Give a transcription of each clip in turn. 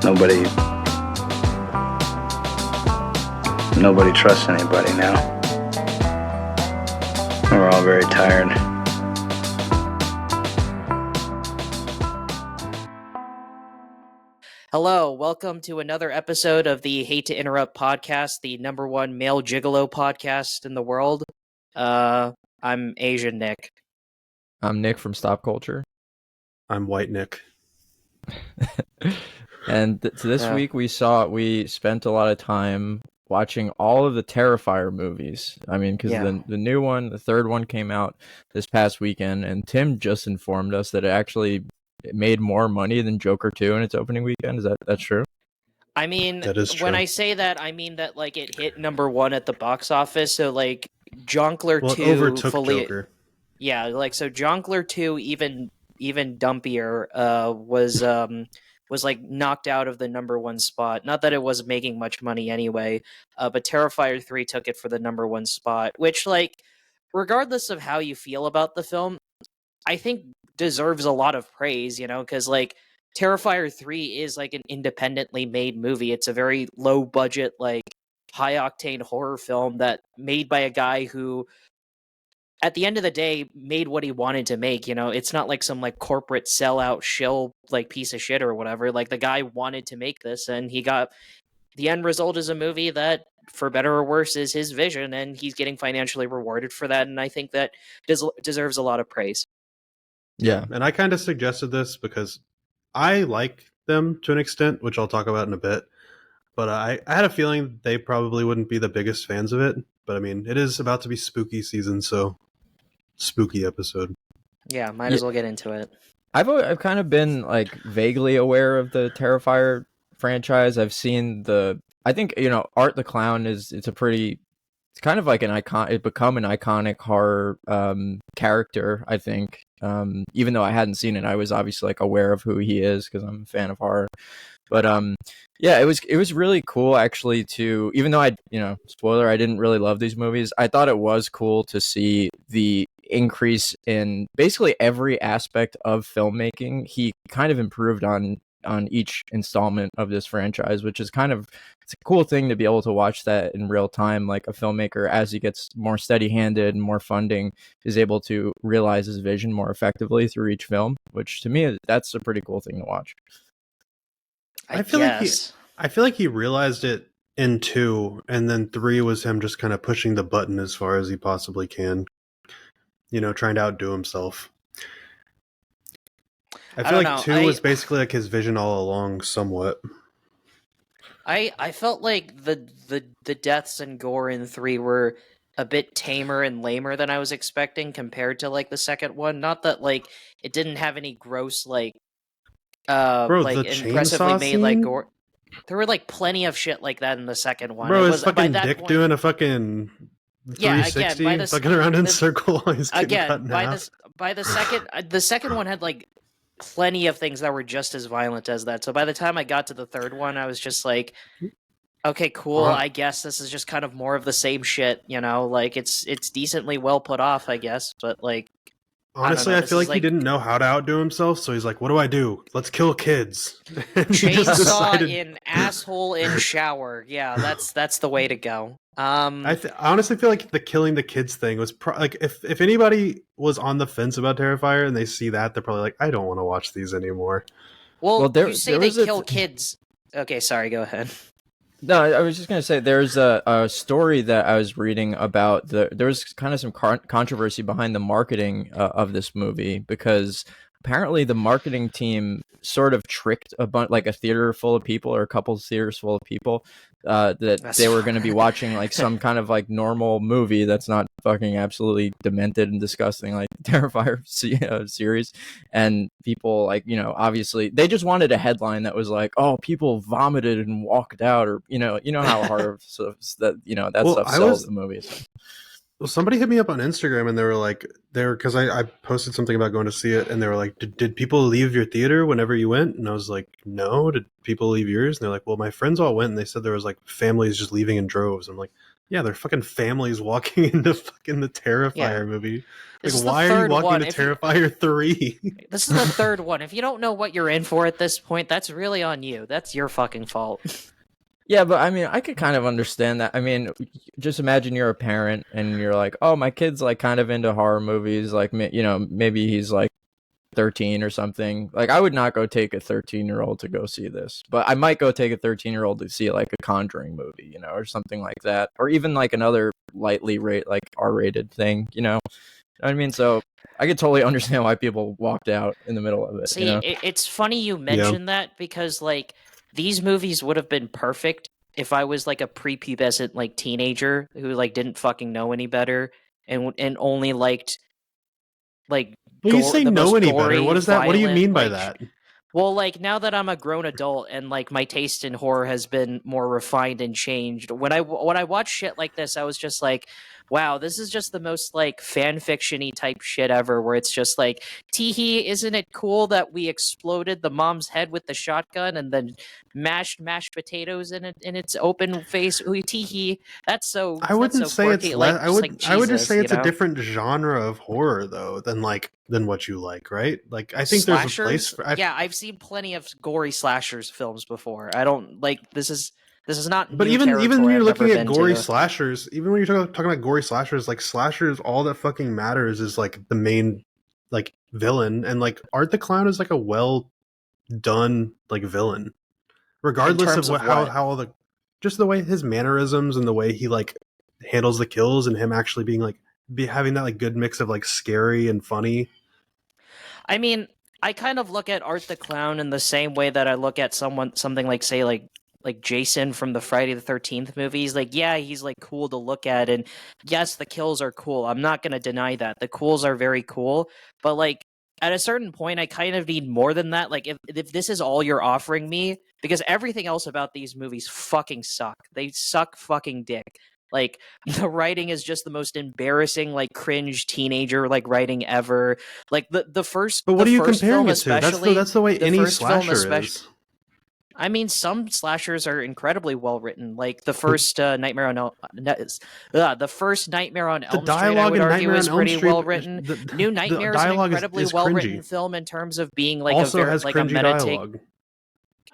Nobody trusts anybody now. We're all very tired. Hello, welcome to another episode of the Hate to Interrupt podcast, the number one male gigolo podcast in the world. I'm Asian Nick. I'm Nick from Stop Culture. I'm White Nick. And this week we spent a lot of time watching all of the Terrifier movies. I mean, because the new one, the third one came out this past weekend, and Tim just informed us that it made more money than Joker 2 in its opening weekend. Is that's true? I mean, that is true. When I say that, I mean that like it hit number one at the box office. So like Jonkler 2 overtook fully, Joker. Yeah, like so Jonkler 2 even dumpier was like knocked out of the number one spot. Not that it was making much money anyway, but Terrifier 3 took it for the number one spot, which like regardless of how you feel about the film, I think deserves a lot of praise, you know, because like Terrifier 3 is like an independently made movie. It's a very low budget, like high octane horror film that made by a guy who at the end of the day made what he wanted to make, you know. It's not like some like corporate sellout shill like piece of shit or whatever. Like the guy wanted to make this and he got the end result is a movie that for better or worse is his vision and he's getting financially rewarded for that, and I think that deserves a lot of praise. Yeah. And I kind of suggested this because I like them to an extent, which I'll talk about in a bit. But I had a feeling they probably wouldn't be the biggest fans of it. But I mean, it is about to be spooky season, so spooky episode. Yeah, might as well get into it. I've kind of been like vaguely aware of the Terrifier franchise. I've seen I think, you know, Art the Clown it's kind of like an icon. It become an iconic horror character, I think. Even though I hadn't seen it, I was obviously like aware of who he is because I'm a fan of horror. But yeah, it was really cool actually to, even though spoiler, I didn't really love these movies. I thought it was cool to see the increase in basically every aspect of filmmaking. He kind of improved on each installment of this franchise, which is it's a cool thing to be able to watch that in real time. Like a filmmaker, as he gets more steady-handed and more funding, is able to realize his vision more effectively through each film, which to me, that's a pretty cool thing to watch. I feel like he realized it in 2, and then 3 was him just kind of pushing the button as far as he possibly can. You know, trying to outdo himself. I feel like 2 was basically like his vision all along, somewhat. I felt like the deaths and gore in 3 were a bit tamer and lamer than I was expecting compared to like the second one. Not that like it didn't have any gross like like impressively made like gore. There were like plenty of shit like that in the second one. Bro, it's fucking Dick doing a fucking 360, again, fucking around in circle. He's again by the second one had like plenty of things that were just as violent as that. So by the time I got to the third one, I was just like, okay, cool. I guess this is just kind of more of the same shit, you know. Like it's decently well put off, I guess, but like. Honestly, I feel like he didn't know how to outdo himself, so he's like, what do I do? Let's kill kids. Chainsaw in asshole in shower. Yeah, that's the way to go. I honestly feel like the killing the kids thing was like if anybody was on the fence about Terrifier and they see that, they're probably like, I don't want to watch these anymore. Well you say they kill kids. Okay, sorry, go ahead. No, I was just going to say there's a story that I was reading about there was kind of some controversy behind the marketing of this movie, because apparently the marketing team sort of tricked like a theater full of people or a couple of theaters full of people that they were going to be watching like some kind of like normal movie that's not fucking absolutely demented and disgusting like the Terrifier series, and people like, you know, obviously they just wanted a headline that was like, oh, people vomited and walked out, or you know how horror stuff that, you know, that stuff sells the movies. Well, somebody hit me up on Instagram and they were like, because I posted something about going to see it, and they were like, did people leave your theater whenever you went? And I was like, no. Did people leave yours? And they're like, well, my friends all went and they said there was like families just leaving in droves. I'm like, Yeah, they're fucking families walking into fucking the Terrifier Yeah. movie. This Like, is the why are you third walking one. to Terrifier 3? This is the third one. If you don't know what you're in for at this point, that's really on you. That's your fucking fault. Yeah, but I mean, I could kind of understand that. I mean, just imagine you're a parent and you're like, oh, my kid's like kind of into horror movies. Like, you know, maybe he's like 13 or something. Like, I would not go take a 13-year-old to go see this, but I might go take a 13-year-old to see like a Conjuring movie, you know, or something like that, or even like another lightly like R-rated thing, you know. I mean, so I could totally understand why people walked out in the middle of it. See, You know? it's funny you mention that because like these movies would have been perfect if I was like a prepubescent like teenager who like didn't fucking know any better and only liked like Well, you say the know most any gory, better. What is that? What do you violent, mean by like, that? Well, like now that I'm a grown adult and like my taste in horror has been more refined and changed. When I watch shit like this, I was just like, wow, this is just the most like fan fiction-y type shit ever. Where it's just like, teehee, isn't it cool that we exploded the mom's head with the shotgun and then mashed potatoes in its open face? Ooh, teehee, that's so I wouldn't say quirky. it's Like less. just like I would just Jesus, say it's you a know? different genre of horror though than what you like, right? Like I think there's a place Slashers? for. Yeah, I've seen plenty of gory slashers films before. I don't like this is not But new even when territory you're I've never looking at been gory to. slashers, even when you're talking about gory slashers, like slashers, all that fucking matters is like the main like villain, and like Art the Clown is like a well done like villain, In regardless of terms what of what? how all the just the way his mannerisms and the way he like handles the kills, and him actually being like having that like good mix of like scary and funny. I mean, I kind of look at Art the Clown in the same way that I look at something like say like Jason from the Friday the 13th movies. Like, yeah, he's like cool to look at, and yes, the kills are cool. I'm not gonna deny that. The kills are very cool, but like at a certain point I kind of need more than that. Like if this is all you're offering me, because everything else about these movies fucking suck. They suck fucking dick. Like the writing is just the most embarrassing, like cringe teenager like writing ever. Like the first But what are you first comparing film it to? especially, That's the way the any first film slasher is. I mean, some slashers are incredibly well written. Like the first Nightmare on the first Nightmare on The Elm Street, I dialogue would in argue, Nightmare is on Elm pretty Street, well written. New the Nightmare is an dialogue incredibly is well cringy. written film in terms of being like Also a very has like a cringy meta take. dialogue.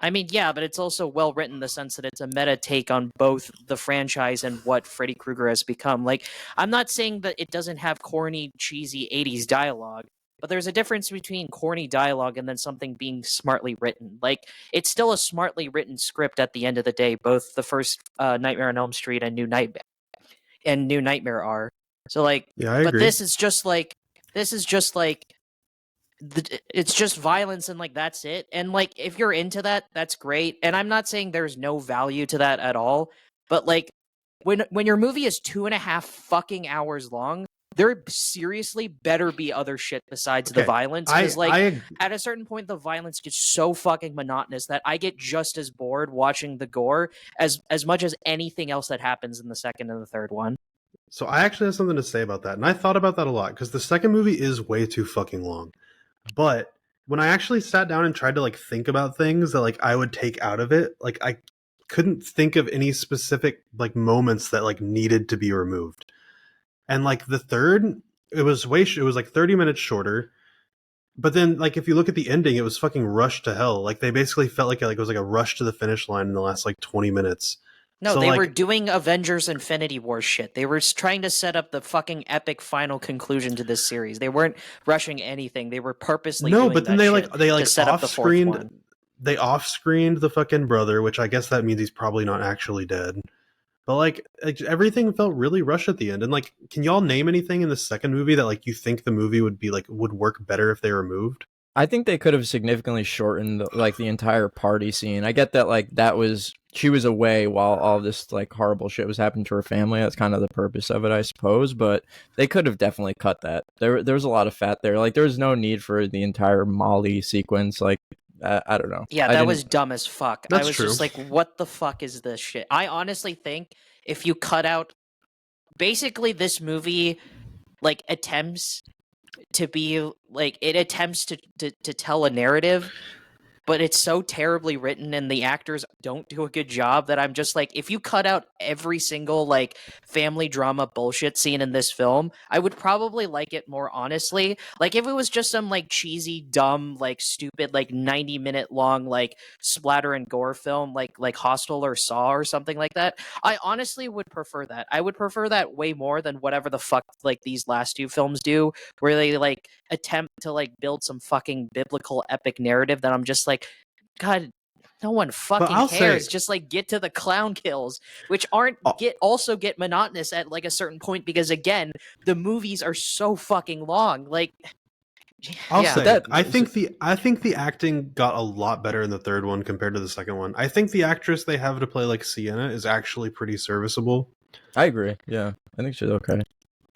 I mean, yeah, but it's also well written in the sense that it's a meta take on both the franchise and what Freddy Krueger has become. Like, I'm not saying that it doesn't have corny, cheesy 80s dialogue, but there's a difference between corny dialogue and then something being smartly written. Like, it's still a smartly written script at the end of the day, both the first Nightmare on Elm Street and New Nightmare are. So, like, Yeah, I but agree. this is just like it's just violence and like that's it. And like if you're into that, that's great. And I'm not saying there's no value to that at all, but like when your movie is 2.5 fucking hours long, there seriously better be other shit besides the Okay, violence, because like at a certain point the violence gets so fucking monotonous that I get just as bored watching the gore as much as anything else that happens in the second and the third one. So I actually have something to say about that, and I thought about that a lot because the second movie is way too fucking long. But when I actually sat down and tried to like think about things that like I would take out of it, like I couldn't think of any specific like moments that like needed to be removed. And like the third, it was like 30 minutes shorter. But then like if you look at the ending, it was fucking rushed to hell. Like they basically felt like it was like a rush to the finish line in the last like 20 minutes. No, So, they like, were doing Avengers Infinity War shit. They were trying to set up the fucking epic final conclusion to this series. They weren't rushing anything. They were purposely no, doing but then that they shit to set up the fourth off-screened one. they off-screened the fucking brother, which I guess that means he's probably not actually dead. But like everything felt really rushed at the end. And like, can y'all name anything in the second movie that like you think the movie would be like would work better if they removed? I think they could have significantly shortened like the entire party scene. I get that like she was away while all this like horrible shit was happening to her family. That's kind of the purpose of it, I suppose. But they could have definitely cut that. There was a lot of fat there. Like there was no need for the entire Molly sequence. Like I don't know. Yeah, that was dumb as fuck. That's I was true. just like, what the fuck is this shit? I honestly think if you cut out basically this movie like attempts to be like it attempts to tell a narrative, but it's so terribly written and the actors don't do a good job that I'm just like, if you cut out every single like family drama bullshit scene in this film, I would probably like it more honestly. Like if it was just some like cheesy, dumb, like stupid, like 90-minute long like splatter and gore film like Hostel or Saw or something like that, I honestly would prefer that. I would prefer that way more than whatever the fuck like these last two films do, where they like attempt to like build some fucking biblical epic narrative that I'm just like, God, no one fucking I'll cares. say- Just like get to the clown kills, which aren't also get monotonous at like a certain point because again, the movies are so fucking long. Like, I'll yeah. say I think the acting got a lot better in the third one compared to the second one. I think the actress they have to play like Sienna is actually pretty serviceable. I agree. Yeah, I think she's okay.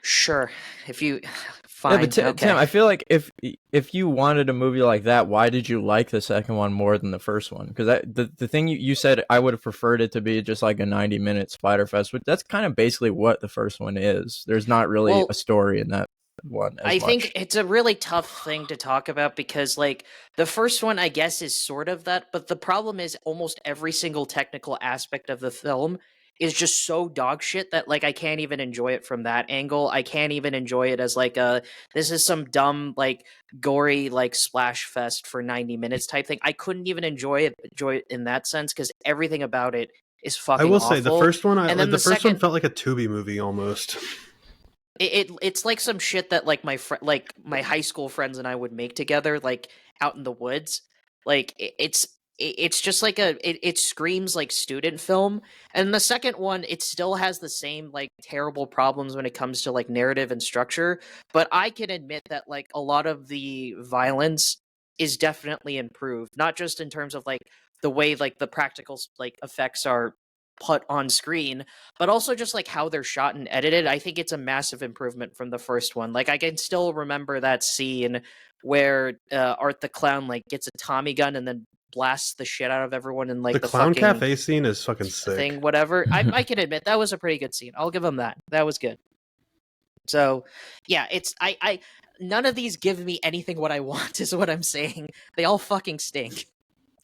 Sure, if you fine. Yeah, but okay. Tim, I feel like if you wanted a movie like that, why did you like the second one more than the first one? Because the thing you said, I would have preferred it to be just like a 90-minute Splatterfest, but that's kind of basically what the first one is. There's not really a story in that one. I think it's a really tough thing to talk about because like the first one I guess is sort of that, but the problem is almost every single technical aspect of the film is just so dog shit that like I can't even enjoy it from that angle. I can't even enjoy it as like this is some dumb like gory like splash fest for 90 minutes type thing. I couldn't even enjoy it in that sense because everything about it is fucking I will awful. say the first one, And then the the first second- one felt like a Tubi movie almost. It's like some shit that like like my high school friends and I would make together, like out in the woods. Like it's just like it screams like student film. And the second one, it still has the same like terrible problems when it comes to like narrative and structure. But I can admit that like a lot of the violence is definitely improved, not just in terms of like the way like the practical like effects are put on screen, but also just like how they're shot and edited. I think it's a massive improvement from the first one. Like I can still remember that scene where Art the Clown like gets a Tommy gun and then blasts the shit out of everyone in like The the clown fucking cafe scene is fucking sick. thing, whatever. I can admit that was a pretty good scene. I'll give them that. That was good. So yeah, it's I none of these give me anything what I want is what I'm saying. They all fucking stink.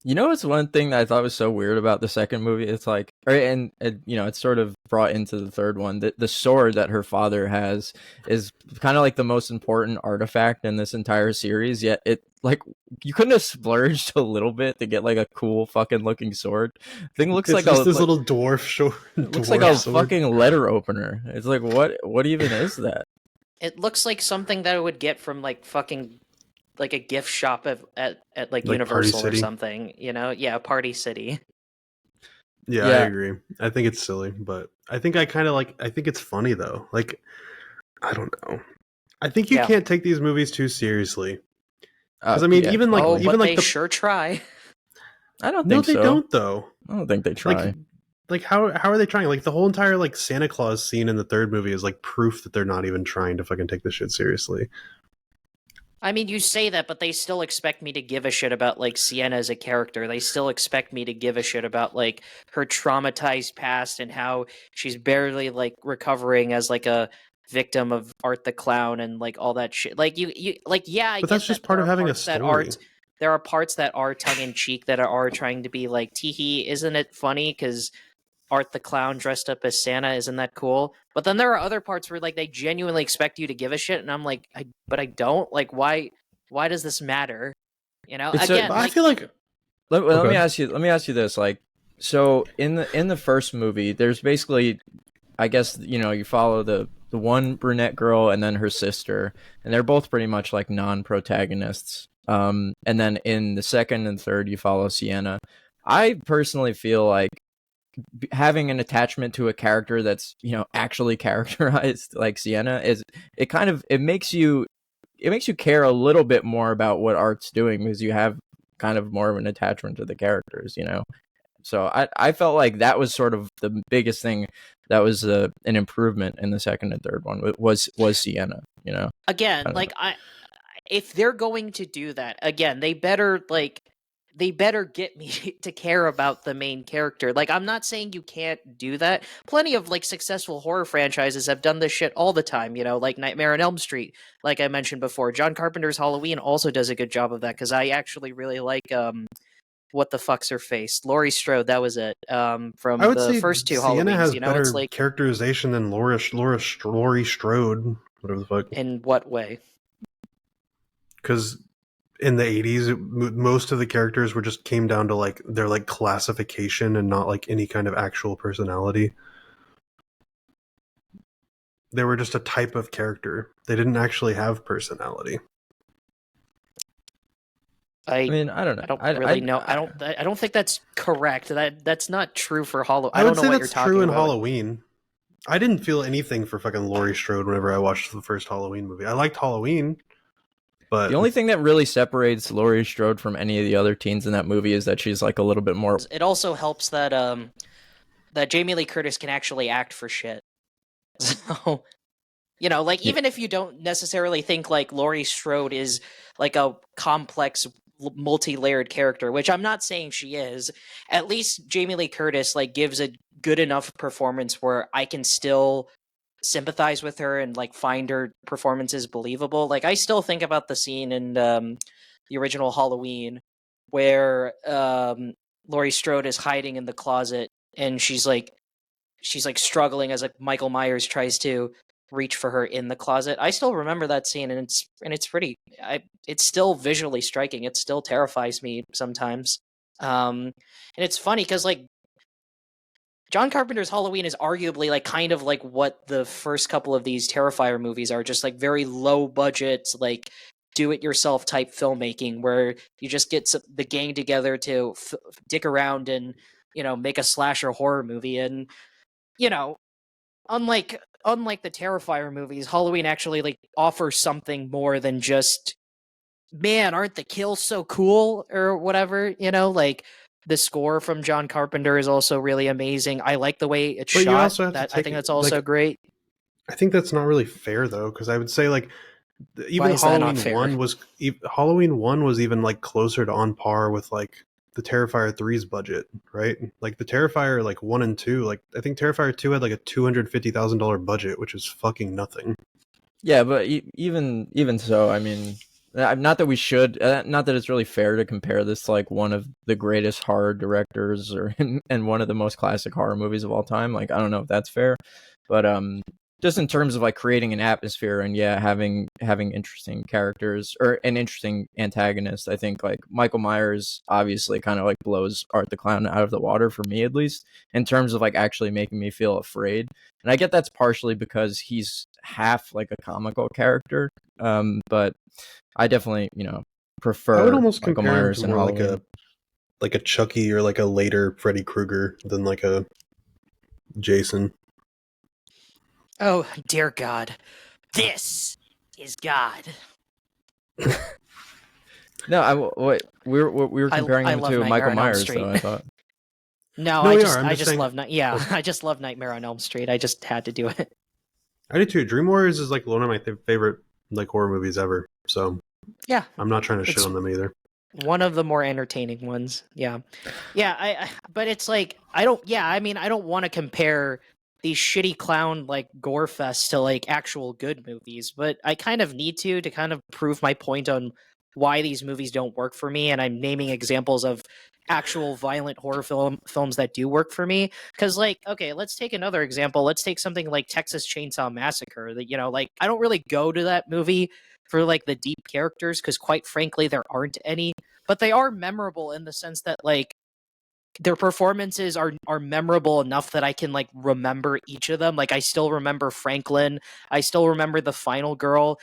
You know, it's one thing that I thought was so weird about the second movie. It's like, and you know, it's sort of brought into the third one. The sword that her father has is kind of like the most important artifact in this entire series. Yet it like you couldn't have splurged a little bit to get like a cool fucking looking sword. Thing looks It's like just a this little dwarf sword. it looks like a fucking letter opener. It's like what even is that? It looks like something that I would get from like fucking like a gift shop at like Universal or something, you know? Yeah, Party City. Yeah, I agree. I think it's silly, but I think I think it's funny though. Like, I don't know. I think you can't take these movies too seriously. Because I mean, even they sure try. I don't think so. No, they don't though. I don't think they try. Like how are they trying? Like the whole entire like Santa Claus scene in the third movie is like proof that they're not even trying to fucking take this shit seriously. I mean, you say that, but they still expect me to give a shit about, like, Sienna as a character. They still expect me to give a shit about, like, her traumatized past and how she's barely, like, recovering as, like, a victim of Art the Clown and, like, all that shit. Like, But that's just part of having a story. There are parts that are tongue-in-cheek that are trying to be, like, teehee, isn't it funny? Because Art the Clown dressed up as Santa, isn't that cool? But then there are other parts where like they genuinely expect you to give a shit, and I'm like, but I don't. Like, why does this matter? You know, I feel like let me ask you this. Like, so in the first movie, there's basically, I guess, you know, you follow the one brunette girl and then her sister, and they're both pretty much like non-protagonists. And then in the second and third, you follow Sienna. I personally feel like having an attachment to a character that's, you know, actually characterized like Sienna it makes you care a little bit more about what Art's doing because you have kind of more of an attachment to the characters, you know. So I felt like that was sort of the biggest thing that was an improvement in the second and third one was Sienna, you know. Again, like if they're going to do that, again, they better get me to care about the main character. Like, I'm not saying you can't do that. Plenty of, like, successful horror franchises have done this shit all the time, you know, like Nightmare on Elm Street, like I mentioned before. John Carpenter's Halloween also does a good job of that, because I actually really like what the fuck's her face? Laurie Strode, that was it. From I would the say first two Sienna Halloweens, has you know, better it's like, characterization than Laurie Strode, whatever the fuck. in what way? Because in the 80s, most of the characters were just came down to like their like classification and not like any kind of actual personality. They were just a type of character. They didn't actually have personality. I mean, I don't know. I don't really know. I don't think that's correct. That's not true for Halloween. I I would don't know say what that's you're talking true in about. Halloween. I didn't feel anything for fucking Laurie Strode whenever I watched the first Halloween movie. I liked Halloween, but The only thing that really separates Laurie Strode from any of the other teens in that movie is that she's like a little bit more. It also helps that that Jamie Lee Curtis can actually act for shit. So, you know, like, even if you don't necessarily think like Laurie Strode is like a complex, multi-layered character, which I'm not saying she is, at least Jamie Lee Curtis like gives a good enough performance where I can still sympathize with her and like find her performances believable. Like, I still think about the scene in the original Halloween where Laurie Strode is hiding in the closet and she's like struggling as like Michael Myers tries to reach for her in the closet. I still remember that scene, and it's pretty. It's still visually striking. It still terrifies me sometimes. And it's funny because like John Carpenter's Halloween is arguably like kind of like what the first couple of these Terrifier movies are, just like very low budget, like do-it-yourself type filmmaking where you just get the gang together to dick around and, you know, make a slasher horror movie. And, you know, unlike the Terrifier movies, Halloween actually like offers something more than just, man, aren't the kills so cool or whatever, you know, like the score from John Carpenter is also really amazing. I like the way it's But you shot. also have to I take think it- that's also like, great. I think that's not really fair though, because I would say like even is that not Halloween fair? Halloween 1 was even like closer to on par with like the Terrifier 3's budget, right? Like the Terrifier like 1 and 2, like I think Terrifier 2 had like a $250,000 budget, which is fucking nothing. Yeah, but even so, I mean, not that we should, not that it's really fair to compare this to like one of the greatest horror directors or and one of the most classic horror movies of all time. Like, I don't know if that's fair, but just in terms of like creating an atmosphere and having interesting characters or an interesting antagonist, I think like Michael Myers obviously kind of like blows Art the Clown out of the water for me, at least in terms of like actually making me feel afraid. And I get that's partially because he's half like a comical character, but I definitely, you know, prefer I would almost Michael compare him Myers to and more like Halloween. a Chucky or like a later Freddy Krueger than like a Jason. Oh, dear God. This is God. No, we were comparing I him love to Nightmare Michael on Elm Myers, Street. though, I thought. No, No, I we just are. I'm I just just saying- love I just love Nightmare on Elm Street. I just had to do it. I do too. Dream Warriors is like one of my favorite like horror movies ever. So Yeah. I'm not trying to shit It's- on them either. One of the more entertaining ones. Yeah. I but it's like I don't want to compare these shitty clown like gore fests to like actual good movies, but I kind of need to kind of prove my point on why these movies don't work for me, and I'm naming examples of actual violent horror films that do work for me. Because like, okay, let's take another example. Let's take something like Texas Chainsaw Massacre. That, you know, like I don't really go to that movie for like the deep characters because quite frankly there aren't any, but they are memorable in the sense that like their performances are memorable enough that I can like remember each of them. Like I still remember Franklin, I still remember the final girl,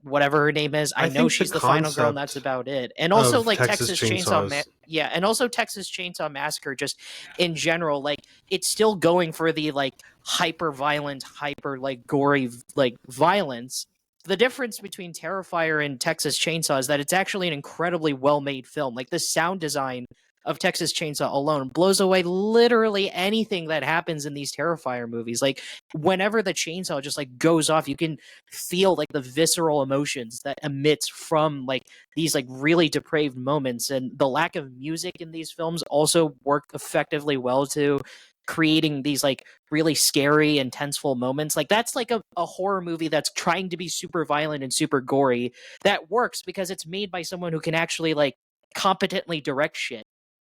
whatever her name is. I know think she's the the final girl and that's concept about it. And also of like Texas Chainsaws. and also Texas Chainsaw Massacre just in general, like it's still going for the like hyper violent, hyper like gory like violence. The difference between Terrifier and Texas Chainsaw is that it's actually an incredibly well-made film. Like the sound design of Texas Chainsaw alone blows away literally anything that happens in these Terrifier movies. Like whenever the chainsaw just like goes off, you can feel like the visceral emotions that emits from like these like really depraved moments. And the lack of music in these films also work effectively well to creating these like really scary and tenseful moments. Like that's like a horror movie that's trying to be super violent and super gory that works because it's made by someone who can actually like competently direct shit.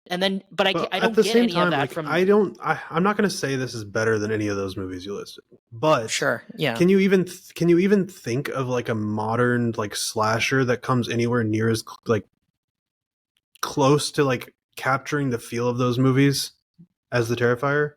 And then, but I But don't at the get same any time, of that like from. I'm not going to say this is better than any of those movies you listed. But Sure, yeah. can you even think of like a modern like slasher that comes anywhere near as like close to like capturing the feel of those movies as the Terrifier?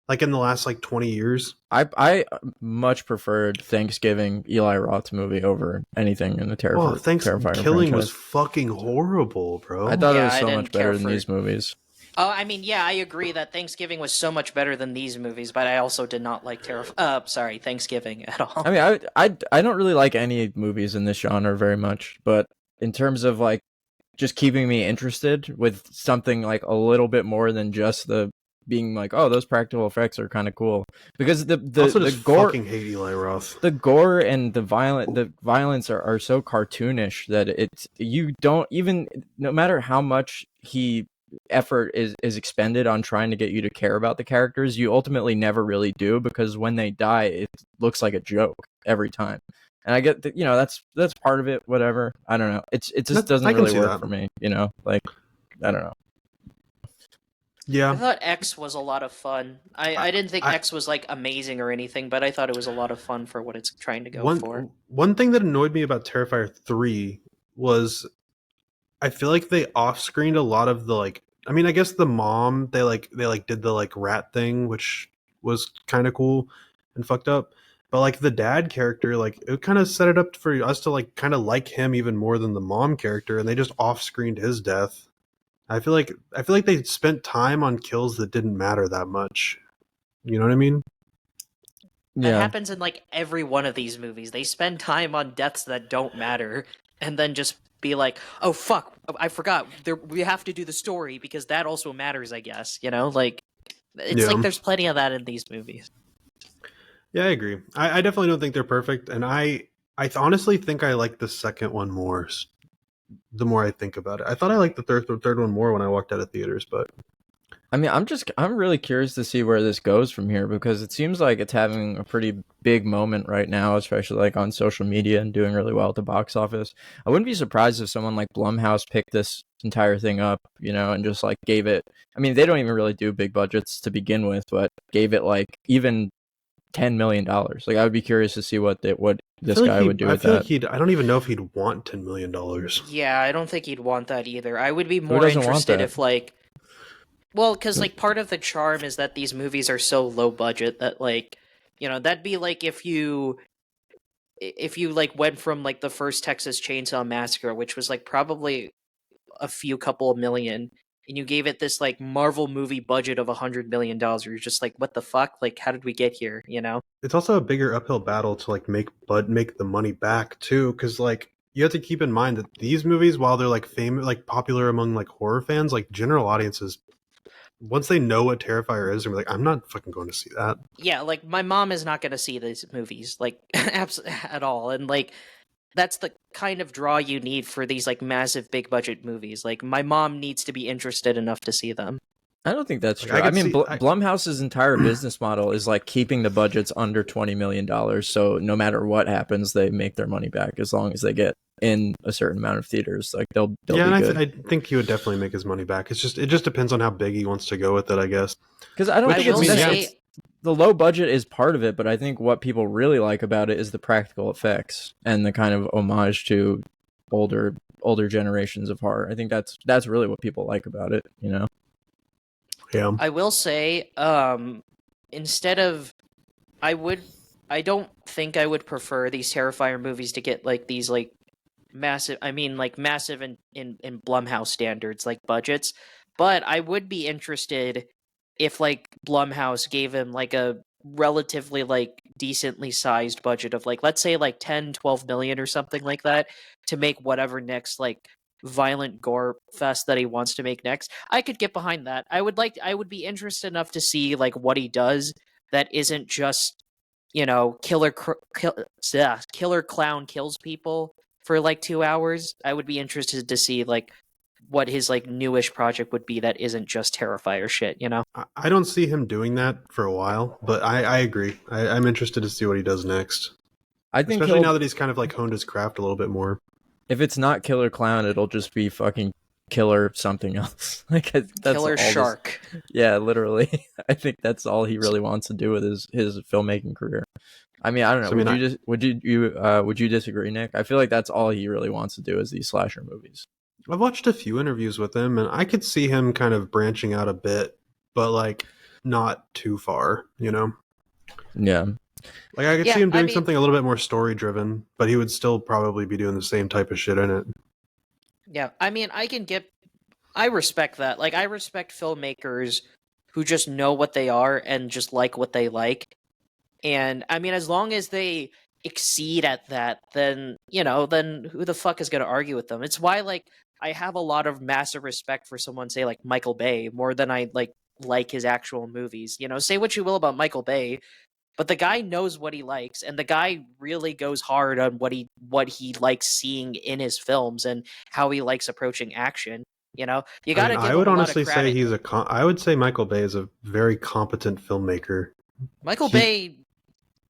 Like in the last like 20 years? I much preferred Thanksgiving Eli Roth's movie over anything in the Oh, Terrifier Killing franchise. was fucking horrible, bro. I thought it Yeah, was I so didn't much better care than for- these movies. Oh, I mean, yeah, I agree that Thanksgiving was so much better than these movies, but I also did not like Thanksgiving at all. I mean, I don't really like any movies in this genre very much, but in terms of like just keeping me interested with something like a little bit more than just the being like, oh, those practical effects are kind of cool, because Also the just gore, fucking hate Eli Roth. the gore and the violence are so cartoonish that it's, you don't even, no matter how much effort is expended on trying to get you to care about the characters, you ultimately never really do, because when they die it looks like a joke every time. And I get that, that's part of it, whatever. I don't know, it just doesn't I can really see work that. for me, like, I don't know. Yeah. I thought X was a lot of fun. I didn't think X was like amazing or anything, but I thought it was a lot of fun for what it's trying to go for. One thing that annoyed me about Terrifier 3 was I feel like they off-screened a lot of the like, I mean, I guess the mom, they did the like rat thing, which was kind of cool and fucked up. But like the dad character, like it kind of set it up for us to like kind of like him even more than the mom character, and they just off-screened his death. I feel like they spent time on kills that didn't matter that much. You know what I mean? That Yeah. happens in like every one of these movies. They spend time on deaths that don't matter, and then just be like, "Oh fuck, I forgot. We have to do the story because that also matters." I guess like it's like there's plenty of that in these movies. Yeah, I agree. I definitely don't think they're perfect, and I honestly think I like the second one more. The more I think about it, I thought I liked the third one more when I walked out of theaters, but I mean, I'm really curious to see where this goes from here, because it seems like it's having a pretty big moment right now, especially like on social media and doing really well at the box office. I wouldn't be surprised if someone like Blumhouse picked this entire thing up, and just like gave it, I mean, they don't even really do big budgets to begin with, but gave it like even $10 million. Like, I would be curious to see what this guy would do with that. I don't even know if he'd want $10 million. Yeah, I don't think he'd want that either. I would be Who more doesn't want interested that? if like, well, because like part of the charm is that these movies are so low budget that like, that'd be like if you like went from like the first Texas Chainsaw Massacre, which was like probably a couple of million, and you gave it this like Marvel movie budget of $100 million. You're just like, what the fuck? Like, how did we get here? It's also a bigger uphill battle to like make the money back too, because like you have to keep in mind that these movies, while they're like famous, like popular among like horror fans, like general audiences, once they know what Terrifier is, they're like, I'm not fucking going to see that. Yeah, like my mom is not going to see these movies like at all, and like that's the kind of draw you need for these like massive big budget movies. Like my mom needs to be interested enough to see them. I don't think that's Like, true. I I could mean, see- Blumhouse's entire business model is like keeping the budgets under $20 million. So no matter what happens, they make their money back as long as they get in a certain amount of theaters. Like they'll Yeah, be and good. I think he would definitely make his money back. It just depends on how big he wants to go with it, I guess. Because I don't I think will it's say, the low budget is part of it, but I think what people really like about it is the practical effects and the kind of homage to older generations of horror. I think that's really what people like about it. Yeah. I will say, instead of, I don't think I would prefer these Terrifier movies to get like these like massive, I mean like massive in Blumhouse standards, like budgets, but I would be interested if like Blumhouse gave him like a relatively like decently sized budget of like, let's say like 10-12 million or something like that to make whatever next like violent gore fest that he wants to make next. I could get behind that. I would be interested enough to see like what he does that isn't just killer clown kills people for like 2 hours. I would be interested to see like what his like newish project would be that isn't just Terrifier shit. I don't see him doing that for a while, but I agree. I'm interested to see what he does next. I think Especially now that he's kind of like honed his craft a little bit more. if it's not Killer Clown, it'll just be fucking killer something else. Like that's Killer all shark. Yeah, literally. I think that's all he really wants to do with his filmmaking career. I mean, I don't know. So, Would you disagree, Nick? I feel like that's all he really wants to do is these slasher movies. I've watched a few interviews with him, and I could see him kind of branching out a bit, but like not too far, you know? Yeah. Like I could see him doing something a little bit more story driven, but he would still probably be doing the same type of shit in it. Yeah, I mean, I respect that. Like, I respect filmmakers who just know what they are and just like what they like. And I mean, as long as they exceed at that, then, then who the fuck is going to argue with them? It's why, like, I have a lot of massive respect for someone, say, like Michael Bay, more than I like his actual movies. Say what you will about Michael Bay, but the guy knows what he likes, and the guy really goes hard on what he likes seeing in his films and how he likes approaching action. You got to give him I would a lot honestly of credit. say I would say Michael Bay is a very competent filmmaker. Michael Bay,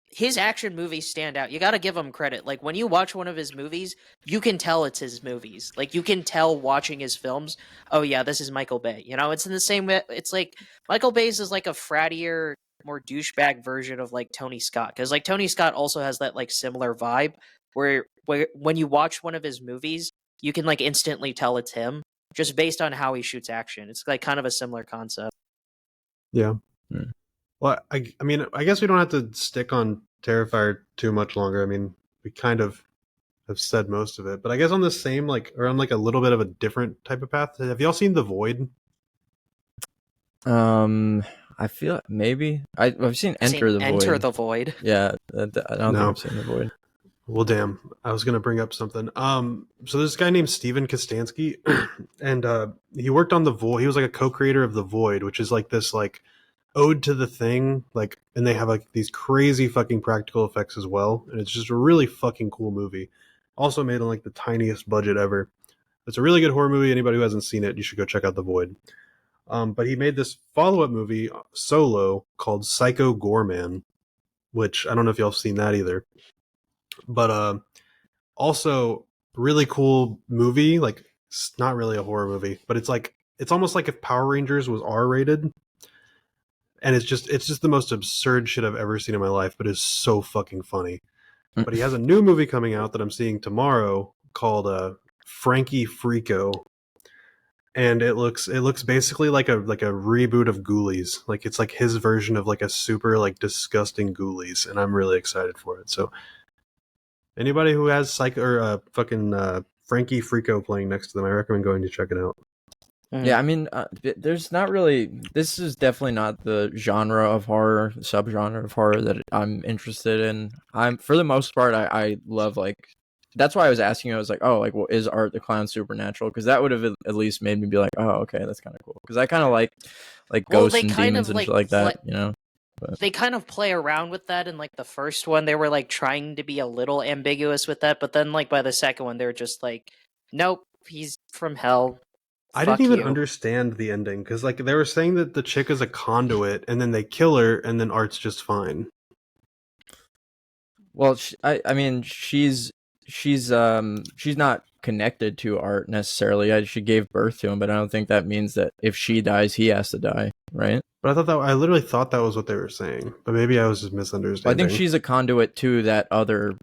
his action movies stand out. You got to give him credit. Like, when you watch one of his movies, you can tell it's his movies. Like, you can tell watching his films, oh yeah, this is Michael Bay. It's in the same way. It's like Michael Bay's is like a frattier, more douchebag version of like Tony Scott, because like Tony Scott also has that like similar vibe where when you watch one of his movies, you can like instantly tell it's him just based on how he shoots action. It's like kind of a similar concept. Yeah. Well, I mean, I guess we don't have to stick on Terrifier too much longer. I mean, we kind of have said most of it, but I guess on the same, like, or on like a little bit of a different type of path. Have y'all seen The Void? I feel maybe I've seen Enter the Void. Yeah, I don't think I've seen The Void. Well, damn, I was gonna bring up something. So there's this guy named Steven Kostanski, and he worked on The Void. He was like a co-creator of The Void, which is like this like ode to The Thing, like, and they have like these crazy fucking practical effects as well, and it's just a really fucking cool movie. Also made on like the tiniest budget ever. It's a really good horror movie. Anybody who hasn't seen it, you should go check out The Void. But he made this follow-up movie solo called Psycho Goreman, which I don't know if y'all have seen that either. But also really cool movie. Like, it's not really a horror movie, but it's almost like if Power Rangers was R-rated. And it's just the most absurd shit I've ever seen in my life, but it's so fucking funny. But he has a new movie coming out that I'm seeing tomorrow called Frankie Frico. And it looks basically like a reboot of Ghoulies. Like, it's like his version of like a super like disgusting Ghoulies, and I'm really excited for it. So anybody who has fucking Frankie Frico playing next to them, I recommend going to check it out. Yeah, I mean, there's not really. This is definitely not the genre of horror, subgenre of horror that I'm interested in. For the most part, I love like. That's why I was asking you. I was like, oh, like, well, is Art the Clown supernatural? Because that would have at least made me be like, oh, okay, that's kind of cool. Because I kind of like ghosts and demons and shit like that, But they kind of play around with that in like the first one. They were like trying to be a little ambiguous with that, but then like by the second one, they were just like, nope, he's from hell. I didn't even understand the ending because like they were saying that the chick is a conduit and then they kill her and then Art's just fine. Well, I mean, she's not connected to Art necessarily. She gave birth to him, but I don't think that means that if she dies, he has to die, right? But I literally thought that was what they were saying, but maybe I was just misunderstanding. I think she's a conduit to that other.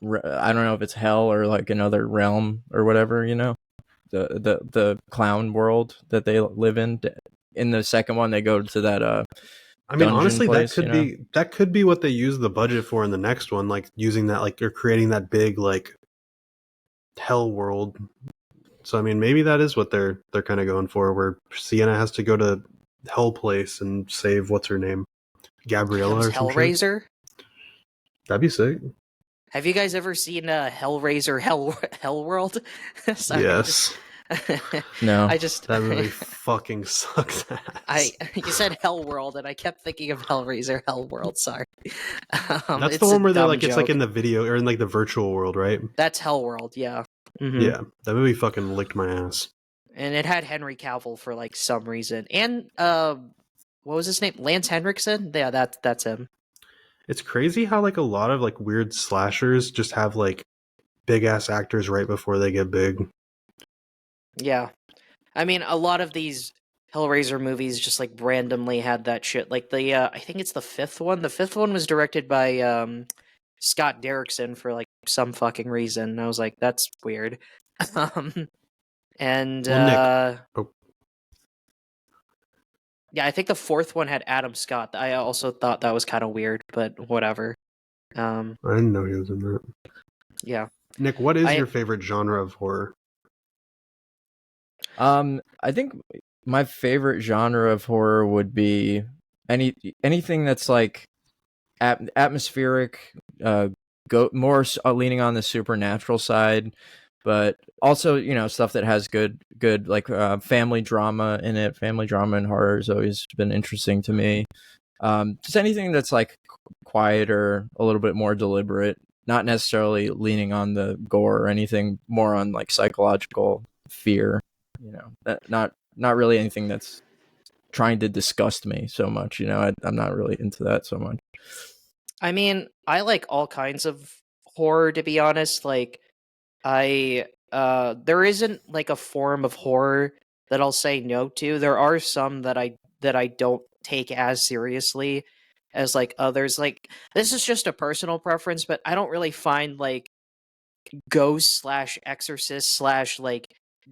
I don't know if it's hell or like another realm or whatever, the clown world that they live in. In the second one, they go to that I mean, honestly, place, that could be what they use the budget for in the next one, like using that, like, or creating that big like hell world. So I mean, maybe that is what they're kind of going for, where Sienna has to go to Hell Place and save what's her name, Gabriella or something. Hellraiser. That'd be sick. Have you guys ever seen Hellraiser Hellworld? Yes. No. That movie fucking sucks ass. You said Hellworld, and I kept thinking of Hellraiser Hellworld. Sorry. That's the one where they're like it's like in the video or in like the virtual world, right? That's Hellworld, yeah. Mm-hmm. Yeah, that movie fucking licked my ass. And it had Henry Cavill for like some reason, and what was his name? Lance Henriksen. Yeah, that's him. It's crazy how like a lot of like weird slashers just have like big ass actors right before they get big. Yeah. I mean, a lot of these Hellraiser movies just like randomly had that shit. Like the I think it's the fifth one. The fifth one was directed by Scott Derrickson for like some fucking reason. And I was like, that's weird. um, and Well, Nick. Oh, yeah, I think the fourth one had Adam Scott. I also thought that was kind of weird, but whatever. I didn't know he was in that. Yeah. Nick, what is your favorite genre of horror? I think my favorite genre of horror would be anything that's like atmospheric, go more leaning on the supernatural side, but also stuff that has good like family drama in it. Family drama and horror has always been interesting to me. Just anything that's like quieter, a little bit more deliberate, not necessarily leaning on the gore or anything, more on like psychological fear. Not really anything that's trying to disgust me so much. I'm not really into that so much. I mean, I like all kinds of horror, to be honest. Like, there isn't like a form of horror that I'll say no to. There are some that I don't take as seriously as like others. Like, this is just a personal preference, but I don't really find like ghost slash exorcist slash like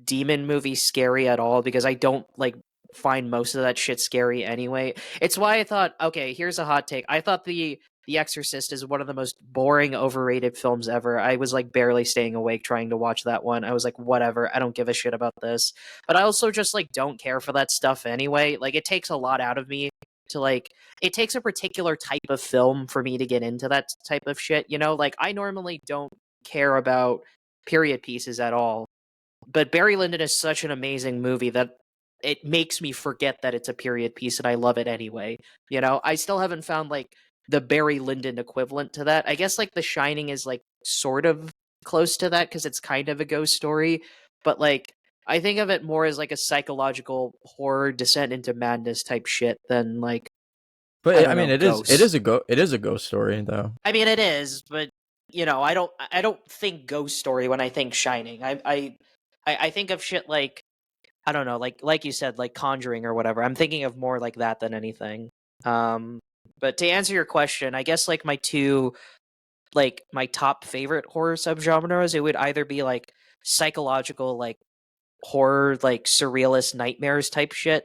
demon movie scary at all, because I don't like find most of that shit scary anyway. It's why I thought, okay, here's a hot take. I thought the Exorcist is one of the most boring, overrated films ever. I was like barely staying awake trying to watch that one. I was like, whatever, I don't give a shit about this. But I also just like don't care for that stuff anyway. Like, it takes a lot out of me to like, it takes a particular type of film for me to get into that type of shit, Like, I normally don't care about period pieces at all. But Barry Lyndon is such an amazing movie that it makes me forget that it's a period piece, and I love it anyway. I still haven't found like the Barry Lyndon equivalent to that. I guess like The Shining is like sort of close to that because it's kind of a ghost story, but like I think of it more as like a psychological horror descent into madness type shit than like. But I mean, it is a ghost story though. I mean, it is, but I don't think ghost story when I think Shining. I think of shit like, I don't know, like you said, like Conjuring or whatever. I'm thinking of more like that than anything. But to answer your question, I guess like my top favorite horror subgenres, it would either be like psychological, like horror, like surrealist nightmares type shit,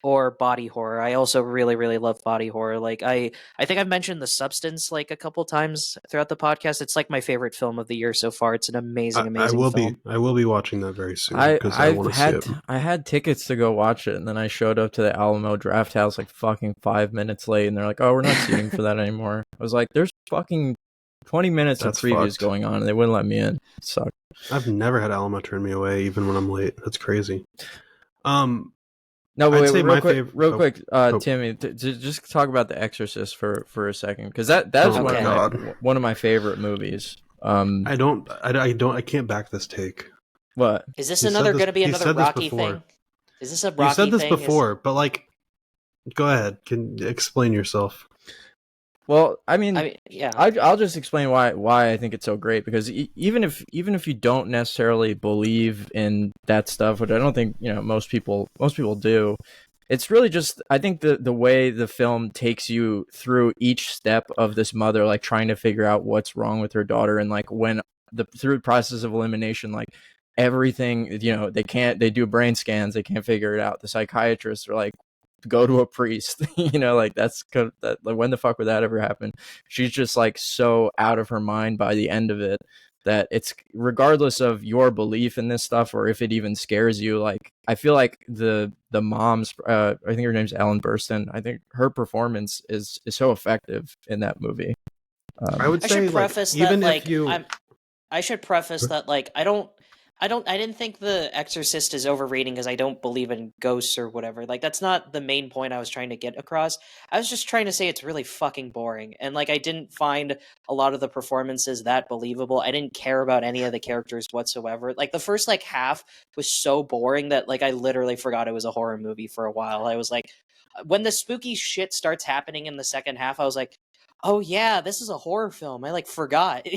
or body horror. I also really, really love body horror. Like I think I've mentioned The Substance like a couple times throughout the podcast. It's like my favorite film of the year so far. It's an amazing film. I will be watching that very soon because I want to see it. I had tickets to go watch it, and then I showed up to the Alamo Draft House like fucking 5 minutes late, and they're like, "Oh, we're not seating for that anymore." I was like, "There's fucking 20 minutes of previews going on, and they wouldn't let me in." It sucked. I've never had Alamo turn me away, even when I'm late. That's crazy. No, wait, real quick, Timmy, just talk about The Exorcist for a second, because that's one of my favorite movies. I can't back this take. What is this going to be another Rocky thing? Is this a Rocky thing? You said this before, but like, go ahead, can explain yourself. Well, I mean, yeah. I'll just explain why I think it's so great, because even if you don't necessarily believe in that stuff, which I don't think most people do, it's really just, I think the way the film takes you through each step of this mother like trying to figure out what's wrong with her daughter, and like when through the process of elimination, like everything, they do brain scans, they can't figure it out. The psychiatrists are like, go to a priest, like like, when the fuck would that ever happen? She's just like so out of her mind by the end of it that it's, regardless of your belief in this stuff or if it even scares you, like I feel like the mom's I think her name's Ellen Burstyn, I think her performance is so effective in that movie. I would say, I should preface that like I didn't think The Exorcist is overrated because I don't believe in ghosts or whatever. Like, that's not the main point I was trying to get across. I was just trying to say it's really fucking boring. And, like, I didn't find a lot of the performances that believable. I didn't care about any of the characters whatsoever. Like, the first, like, half was so boring that, like, I literally forgot it was a horror movie for a while. I was like, when the spooky shit starts happening in the second half, I was like, oh, yeah, this is a horror film. I, like, forgot,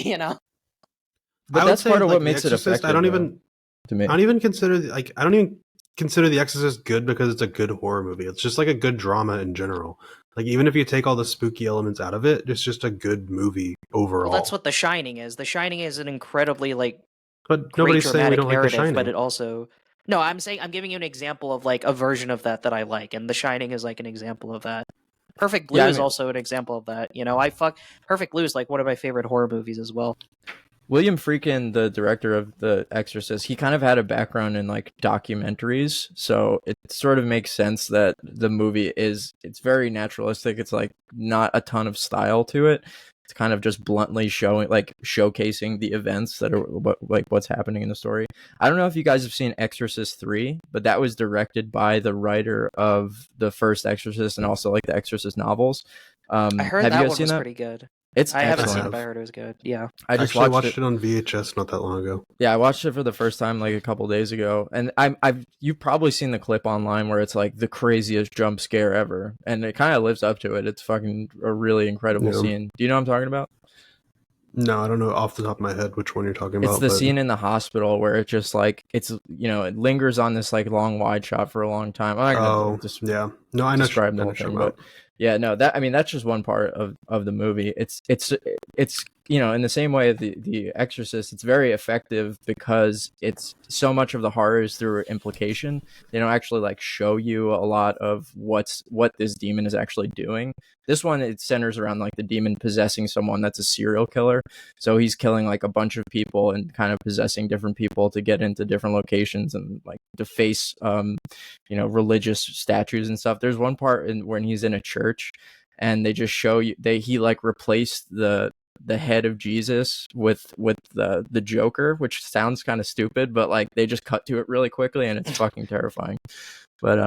But that's part of what makes it effective. I don't even consider, like, I don't even consider The Exorcist good because it's a good horror movie. It's just like a good drama in general. Like even if you take all the spooky elements out of it, it's just a good movie overall. Well, that's what The Shining is. The Shining is an incredibly like But great nobody's saying we dramatic don't like The narrative, Shining. but it also no. I'm giving you an example of like a version of that I like, and The Shining is like an example of that. Perfect Blue is also an example of that. You know, Perfect Blue is like one of my favorite horror movies as well. William Friedkin, the director of The Exorcist, he kind of had a background in like documentaries, so it sort of makes sense that the movie it's very naturalistic. It's like not a ton of style to it. It's kind of just bluntly showcasing the events that are what's happening in the story. I don't know if you guys have seen Exorcist 3, but that was directed by the writer of the first Exorcist and also like the Exorcist novels. I heard have that you guys one seen was that? pretty good. It's I haven't seen excellent. it, but I heard it was good. Yeah. I just actually watched it on VHS not that long ago. Yeah, I watched it for the first time like a couple days ago, and you've probably seen the clip online where it's like the craziest jump scare ever, and it kind of lives up to it. It's fucking a really incredible scene. Do you know what I'm talking about? No, I don't know off the top of my head which one you're talking about. It's the scene in the hospital where it just like it lingers on this like long wide shot for a long time. I'm not gonna yeah, no, I know describe the whole thing, but yeah, no, that's just one part of the movie. It's in the same way the Exorcist, it's very effective because it's so much of the horror is through implication. They don't actually like show you a lot of what this demon is actually doing. This one, it centers around like the demon possessing someone that's a serial killer. So he's killing like a bunch of people and kind of possessing different people to get into different locations and like deface religious statues and stuff. There's one part when he's in a church and they just show you he like replaced the head of Jesus with the Joker, which sounds kind of stupid, but like they just cut to it really quickly and it's fucking terrifying. But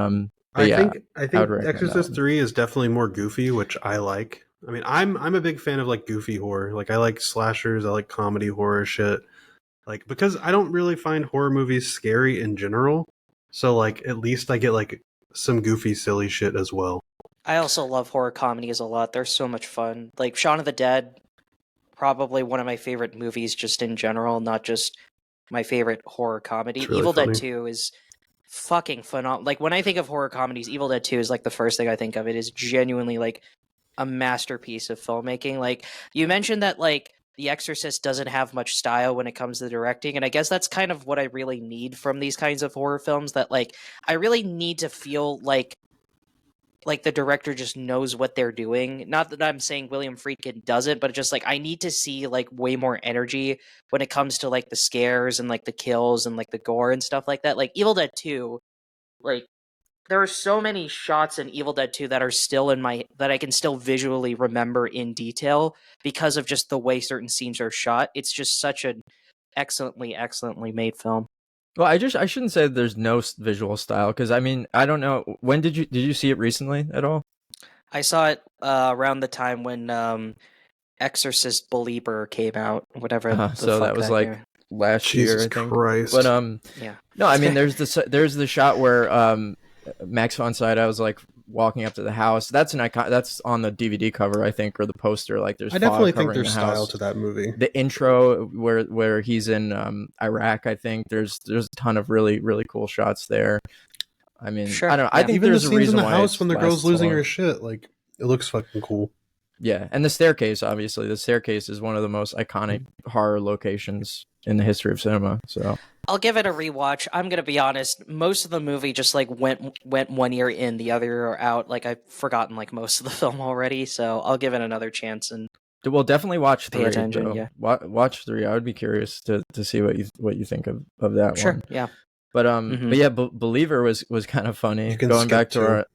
I think Exorcist 3 is definitely more goofy, which I like. I mean, I'm a big fan of like goofy horror. Like I like slashers, I like comedy horror shit. Like because I don't really find horror movies scary in general. So like at least I get like some goofy silly shit as well. I also love horror comedies a lot. They're so much fun. Like Shaun of the Dead, probably one of my favorite movies just in general, not just my favorite horror comedy. Really Evil funny. Dead 2 is fucking phenomenal. Like when I think of horror comedies, Evil Dead 2 is like the first thing I think of. It is genuinely like a masterpiece of filmmaking. Like you mentioned that like The Exorcist doesn't have much style when it comes to directing, and I guess that's kind of what I really need from these kinds of horror films, that like I really need to feel like the director just knows what they're doing. Not that I'm saying William Friedkin doesn't, but just like I need to see like way more energy when it comes to like the scares and like the kills and like the gore and stuff like that. Like Evil Dead 2, like there are so many shots in Evil Dead 2 that are still that I can still visually remember in detail because of just the way certain scenes are shot. It's just such an excellently made film. Well, I shouldn't say there's no visual style, because I mean, I don't know, when did you see it recently at all? I saw it around the time when Exorcist Belieber came out, whatever. So that was like last year, I think. Christ. But yeah. No, I mean, there's the shot where Max von Sydow was like walking up to the house. That's that's on the DVD cover, I think, or the poster. Like there's I definitely think covering there's the style house. to that movie. The intro where he's in Iraq, I think there's a ton of really cool shots there. I mean, sure. I don't know. I think even there's the a scenes reason in the why house when the girl's losing her her shit, like it looks fucking cool. Yeah, and the staircase, obviously, the staircase is one of the most iconic horror locations in the history of cinema. So I'll give it a rewatch. I'm gonna be honest. Most of the movie just like went 1 year in, the other year out. Like I've forgotten like most of the film already. So I'll give it another chance and we'll definitely watch 3. Pay attention, though. yeah. Watch 3. I would be curious to see what you think of that sure, one. yeah. But but yeah, Believer was kind of funny. Going back to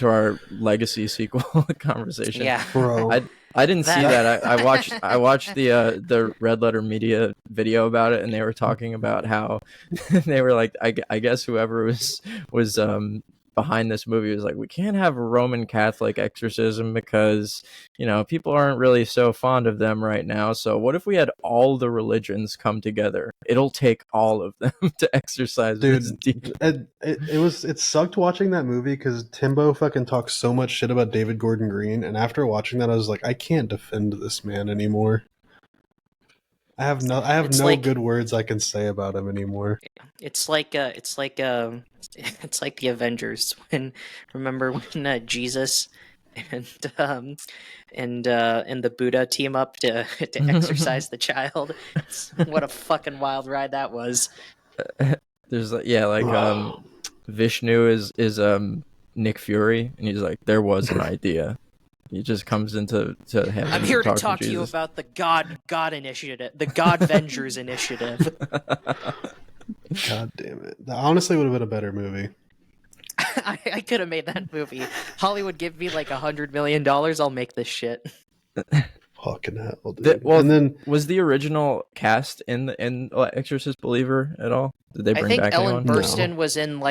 our legacy sequel conversation. Yeah, bro. I didn't see that. I watched the Red Letter Media video about it, and they were talking about how they were like, I guess whoever was behind this movie was like, we can't have a Roman Catholic exorcism because people aren't really so fond of them right now. So what if we had all the religions come together? It'll take all of them to exorcise this demon. It sucked watching that movie because Timbo fucking talks so much shit about David Gordon Green, and after watching that I was like, I can't defend this man anymore. I have It's no like good words I can say about him anymore. it's like it's like the Avengers when remember when Jesus and and the Buddha team up to exorcise the child. What a fucking wild ride that was. There's Vishnu is Nick Fury, and he's like, there was an idea. He just comes into heaven. I'm here to talk talk to you Jesus. about the God initiative, the God Vengers initiative. God damn it! That honestly would have been a better movie. I could have made that movie. Hollywood give me like $100 million, I'll make this shit. Fucking hell, dude. Well, and then was the original cast in Exorcist Believer at all? Did they I bring think back Ellen anyone? Burstyn was in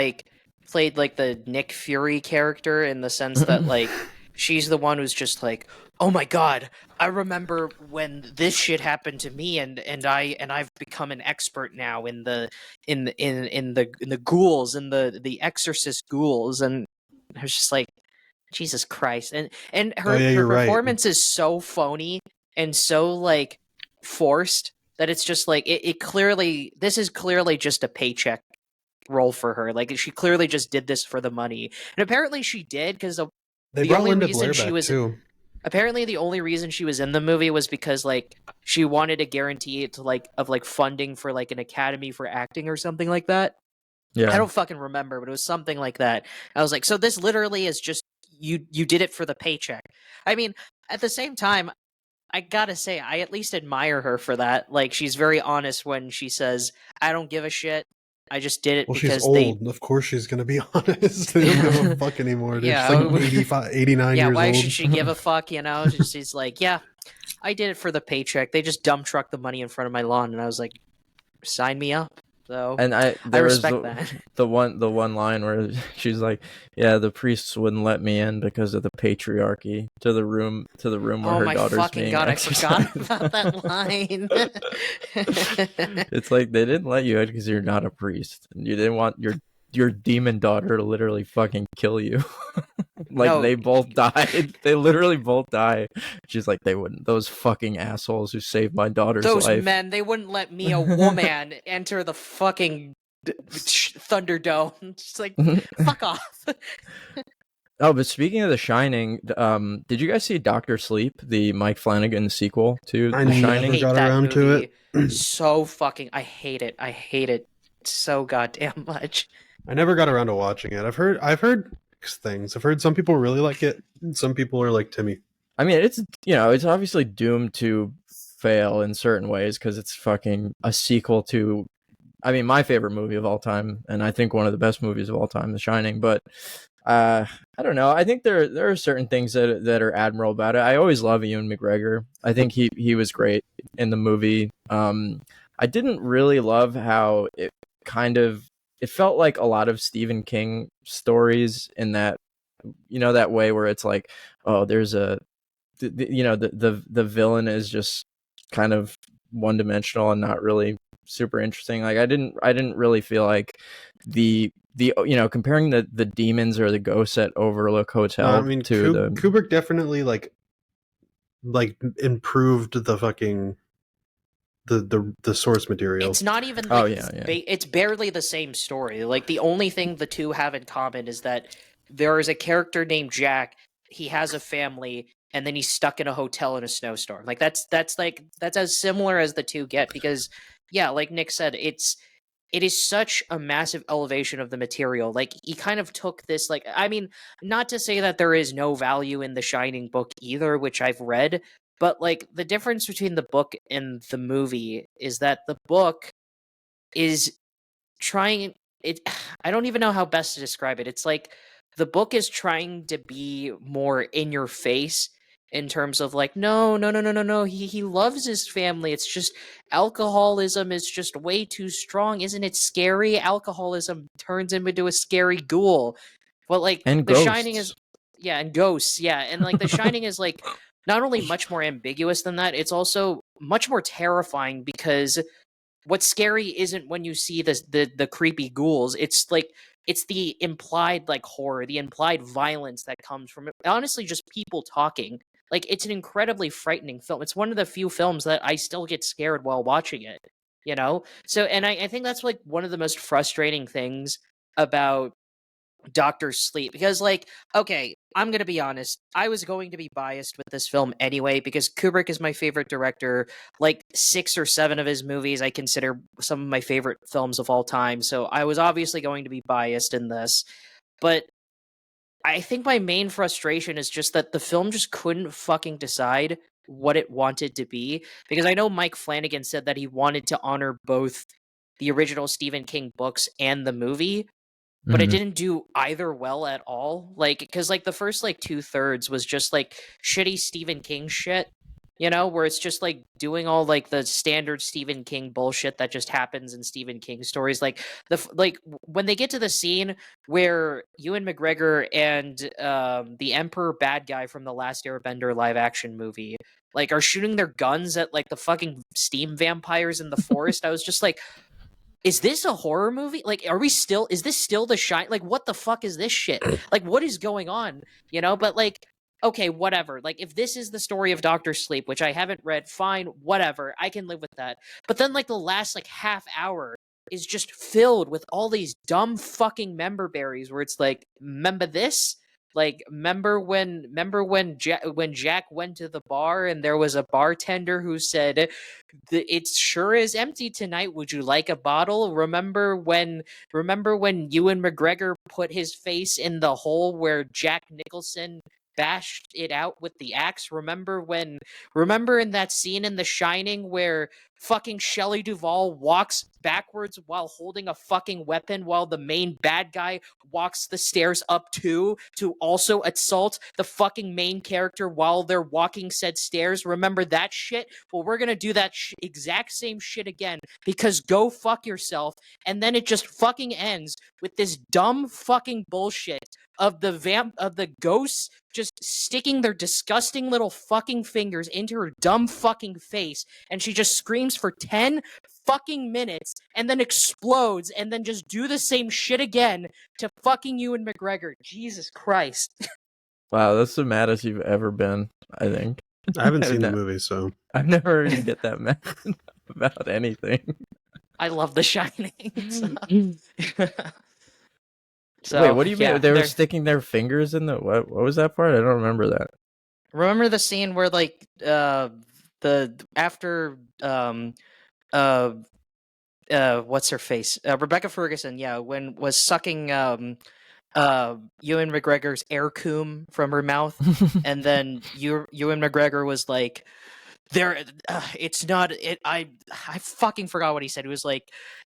played like the Nick Fury character in the sense that like she's the one who's just like, oh my god, I remember when this shit happened to me, and I've become an expert now in the ghouls, in the exorcist ghouls, and I was just like, Jesus Christ, and her you're right. performance is so phony and so like forced that it's just like this is clearly just a paycheck role for her. Like she clearly just did this for the money, and apparently she did because They the brought only Linda reason Blair she back was too. apparently the only reason she was in the movie was because like she wanted a guarantee to like funding for like an academy for acting or something like that. Yeah. I don't fucking remember, but it was something like that. I was like, so this literally is just you did it for the paycheck. I mean, at the same time, I gotta say, I at least admire her for that. Like, she's very honest when she says, I don't give a shit. I just did it Well, because she's old. Of course she's going to be honest. They don't give a fuck anymore. Dude. Yeah. She's like 85, 89 yeah, years why old. should she give a fuck, you know? She's like, yeah, I did it for the paycheck. They just dump trucked the money in front of my lawn, and I was like, sign me up. So And I respect that. the one line where she's like, yeah, the priests wouldn't let me in because of the patriarchy to the room where Oh her my daughter's fucking being god, exercised. I forgot about that line. It's like they didn't let you in because you're not a priest, and you didn't want your demon daughter to literally fucking kill you. Like No. they both died. They literally both die. She's like, they wouldn't. Those fucking assholes who saved my daughter's Those life. men, they wouldn't let me, a woman, enter the fucking Thunderdome. Just like, fuck off. Oh, but speaking of The Shining, did you guys see Doctor Sleep, the Mike Flanagan sequel to I The never Shining? hate got that around to movie it. so fucking. I hate it. I hate it so goddamn much. I never got around to watching it. I've heard mixed things. I've heard some people really like it, and some people are like Timmy. I mean, it's it's obviously doomed to fail in certain ways because it's fucking a sequel to, I mean, my favorite movie of all time, and I think one of the best movies of all time, The Shining. But I don't know. I think there are certain things that are admirable about it. I always love Ewan McGregor. I think he was great in the movie. I didn't really love how it felt like a lot of Stephen King stories in that, that way where it's like, oh, there's the villain is just kind of one dimensional and not really super interesting. Like I didn't really feel like the comparing the demons or the ghosts at Overlook Hotel I mean, to the Kubrick definitely like improved the fucking the source material. It's not even like it's barely the same story. Like the only thing the two have in common is that there is a character named Jack. He has a family, and then he's stuck in a hotel in a snowstorm. Like that's as similar as the two get because like Nick said, it is such a massive elevation of the material. Like he kind of took this, like, I mean, not to say that there is no value in the Shining book either, which I've read, but like the difference between the book and the movie is that the book is trying it. I don't even know how best to describe it. It's like the book is trying to be more in your face in terms of like, no. He loves his family. It's just alcoholism is just way too strong. Isn't it scary? Alcoholism turns him into a scary ghoul. But like and The ghosts. Shining is and ghosts, and like The Shining is like not only much more ambiguous than that, it's also much more terrifying because what's scary isn't when you see the creepy ghouls. It's like it's the implied like horror, the implied violence that comes from it. Honestly, just people talking. Like, it's an incredibly frightening film. It's one of the few films that I still get scared while watching it, you know? So, and I think that's like one of the most frustrating things about Doctor Sleep, because like, okay, I'm gonna be honest, I was going to be biased with this film anyway because Kubrick is my favorite director. Like 6 or 7 of his movies I consider some of my favorite films of all time, so I was obviously going to be biased in this. But I think my main frustration is just that the film just couldn't fucking decide what it wanted to be, because I know Mike Flanagan said that he wanted to honor both the original Stephen King books and the movie, but it Mhm. didn't do either well at all. Like, because like the first like 2/3 was just like shitty Stephen King shit, you know, where it's just like doing all like the standard Stephen King bullshit that just happens in Stephen King stories. Like when they get to the scene where Ewan McGregor and the Emperor bad guy from the Last Airbender live action movie like are shooting their guns at like the fucking steam vampires in the forest, I was just like, is this a horror movie? Like, is this still The Shine? Like, what the fuck is this shit? Like, what is going on? You know, but like, okay, whatever. Like, if this is the story of Doctor Sleep, which I haven't read, fine, whatever. I can live with that. But then, like, the last, like, half hour is just filled with all these dumb fucking member berries where it's like, remember this? Like, remember when Jack went to the bar and there was a bartender who said, it sure is empty tonight. Would you like a bottle? Remember when Ewan McGregor put his face in the hole where Jack Nicholson bashed it out with the axe? Remember in that scene in The Shining where fucking Shelley Duvall walks backwards while holding a fucking weapon while the main bad guy walks the stairs up to also assault the fucking main character while they're walking said stairs? Remember that shit? Well, we're gonna do that exact same shit again, because go fuck yourself. And then it just fucking ends with this dumb fucking bullshit of the ghosts just sticking their disgusting little fucking fingers into her dumb fucking face, and she just screams for 10 fucking minutes and then explodes and then just do the same shit again to fucking Ewan McGregor. Jesus Christ. Wow, that's the maddest you've ever been, I think. I haven't I've seen the ne- movie, so I've never heard you get that mad about anything. I love The Shining. So, Wait, what do you mean? yeah, They were they're- sticking their fingers in the what? What was that part? I don't remember that. Remember the scene where like the after what's her face? Rebecca Ferguson, yeah, when was sucking Ewan McGregor's air coom from her mouth, and then Ewan McGregor was like, there it's not it I fucking forgot what he said. He was like,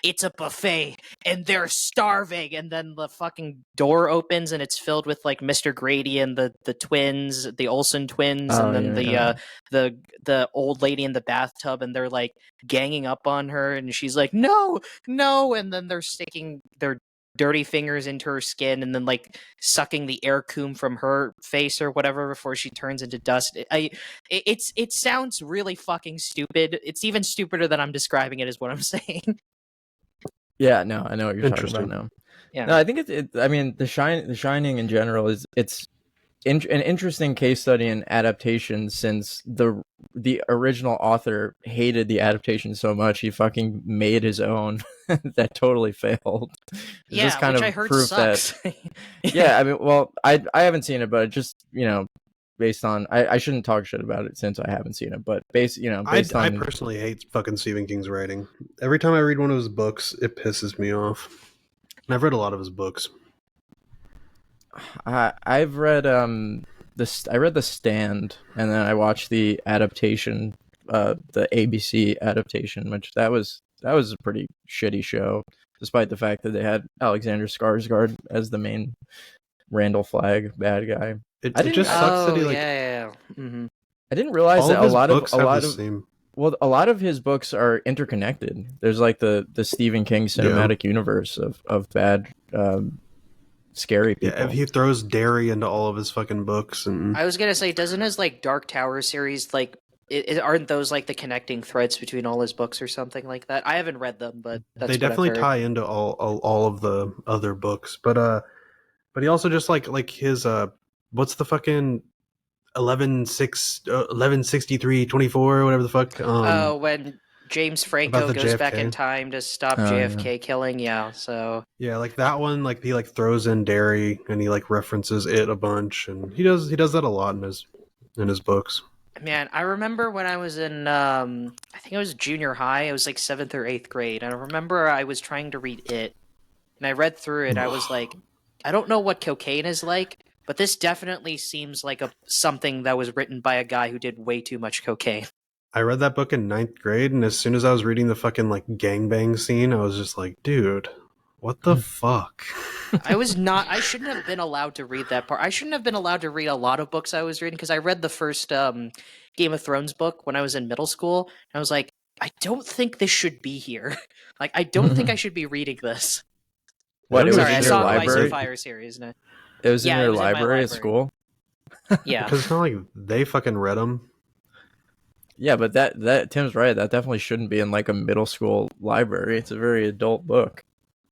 it's a buffet and they're starving, and then the fucking door opens and it's filled with like Mr. Grady and the twins, the Olsen twins, Oh, and then yeah. the old lady in the bathtub, and they're like ganging up on her, and she's like, no, and then they're sticking their dirty fingers into her skin and then like sucking the air coom from her face or whatever before she turns into dust. It sounds really fucking stupid. It's even stupider than I'm describing it, is what I'm saying. Yeah, no, I know what you're talking about Interesting. now. Yeah. No, I think I mean, The Shining in general it's an interesting case study in adaptation, since the original author hated the adaptation so much he fucking made his own that totally failed. It's Yeah, just kind which of I heard proof sucks. yeah, I mean, well, I haven't seen it, but it just, based on I shouldn't talk shit about it since I haven't seen it, but based I on personally hate fucking Stephen King's writing. Every time I read one of his books, it pisses me off. And I've read a lot of his books. I've read I read The Stand, and then I watched the adaptation, the ABC adaptation, which that was a pretty shitty show, despite the fact that they had Alexander Skarsgård as the main Randall Flagg bad guy. It I didn't- just sucks that he like yeah. Mm-hmm. I didn't realize all that of his a books have lot the of same. well, a lot of his books are interconnected. There's like the Stephen King cinematic universe of bad, scary people. Yeah, he throws dairy into all of his fucking books, and I was gonna say, doesn't his like Dark Tower series like aren't those like the connecting threads between all his books or something like that? I haven't read them, but that's they what I've definitely heard. tie into all of the other books. But he also just like his what's the fucking 116324, whatever the fuck. When James about Franco the goes back JFK. in time to stop Oh, JFK killing, yeah. So Yeah, like that one, like he like throws in dairy and he like references it a bunch, and he does that a lot in his books. man, I remember when I was in I think it was junior high. It was like 7th or 8th grade, and I remember I was trying to read it, and I read through it. I was like, I don't know what cocaine is like, but this definitely seems like something that was written by a guy who did way too much cocaine. I read that book in 9th grade, and as soon as I was reading the fucking like gangbang scene, I was just like, dude, what the fuck? I shouldn't have been allowed to read that part. I shouldn't have been allowed to read a lot of books I was reading, because I read the first Game of Thrones book when I was in middle school, and I was like, I don't think this should be here. Like, I don't think I should be reading this. What, it was Sorry, in I your saw the Ice library? and Fire series. No. It was in Yeah, it your was in my library at library. school? Yeah. Because it's not like they fucking read them. Yeah, but that Tim's right. That definitely shouldn't be in like a middle school library. It's a very adult book.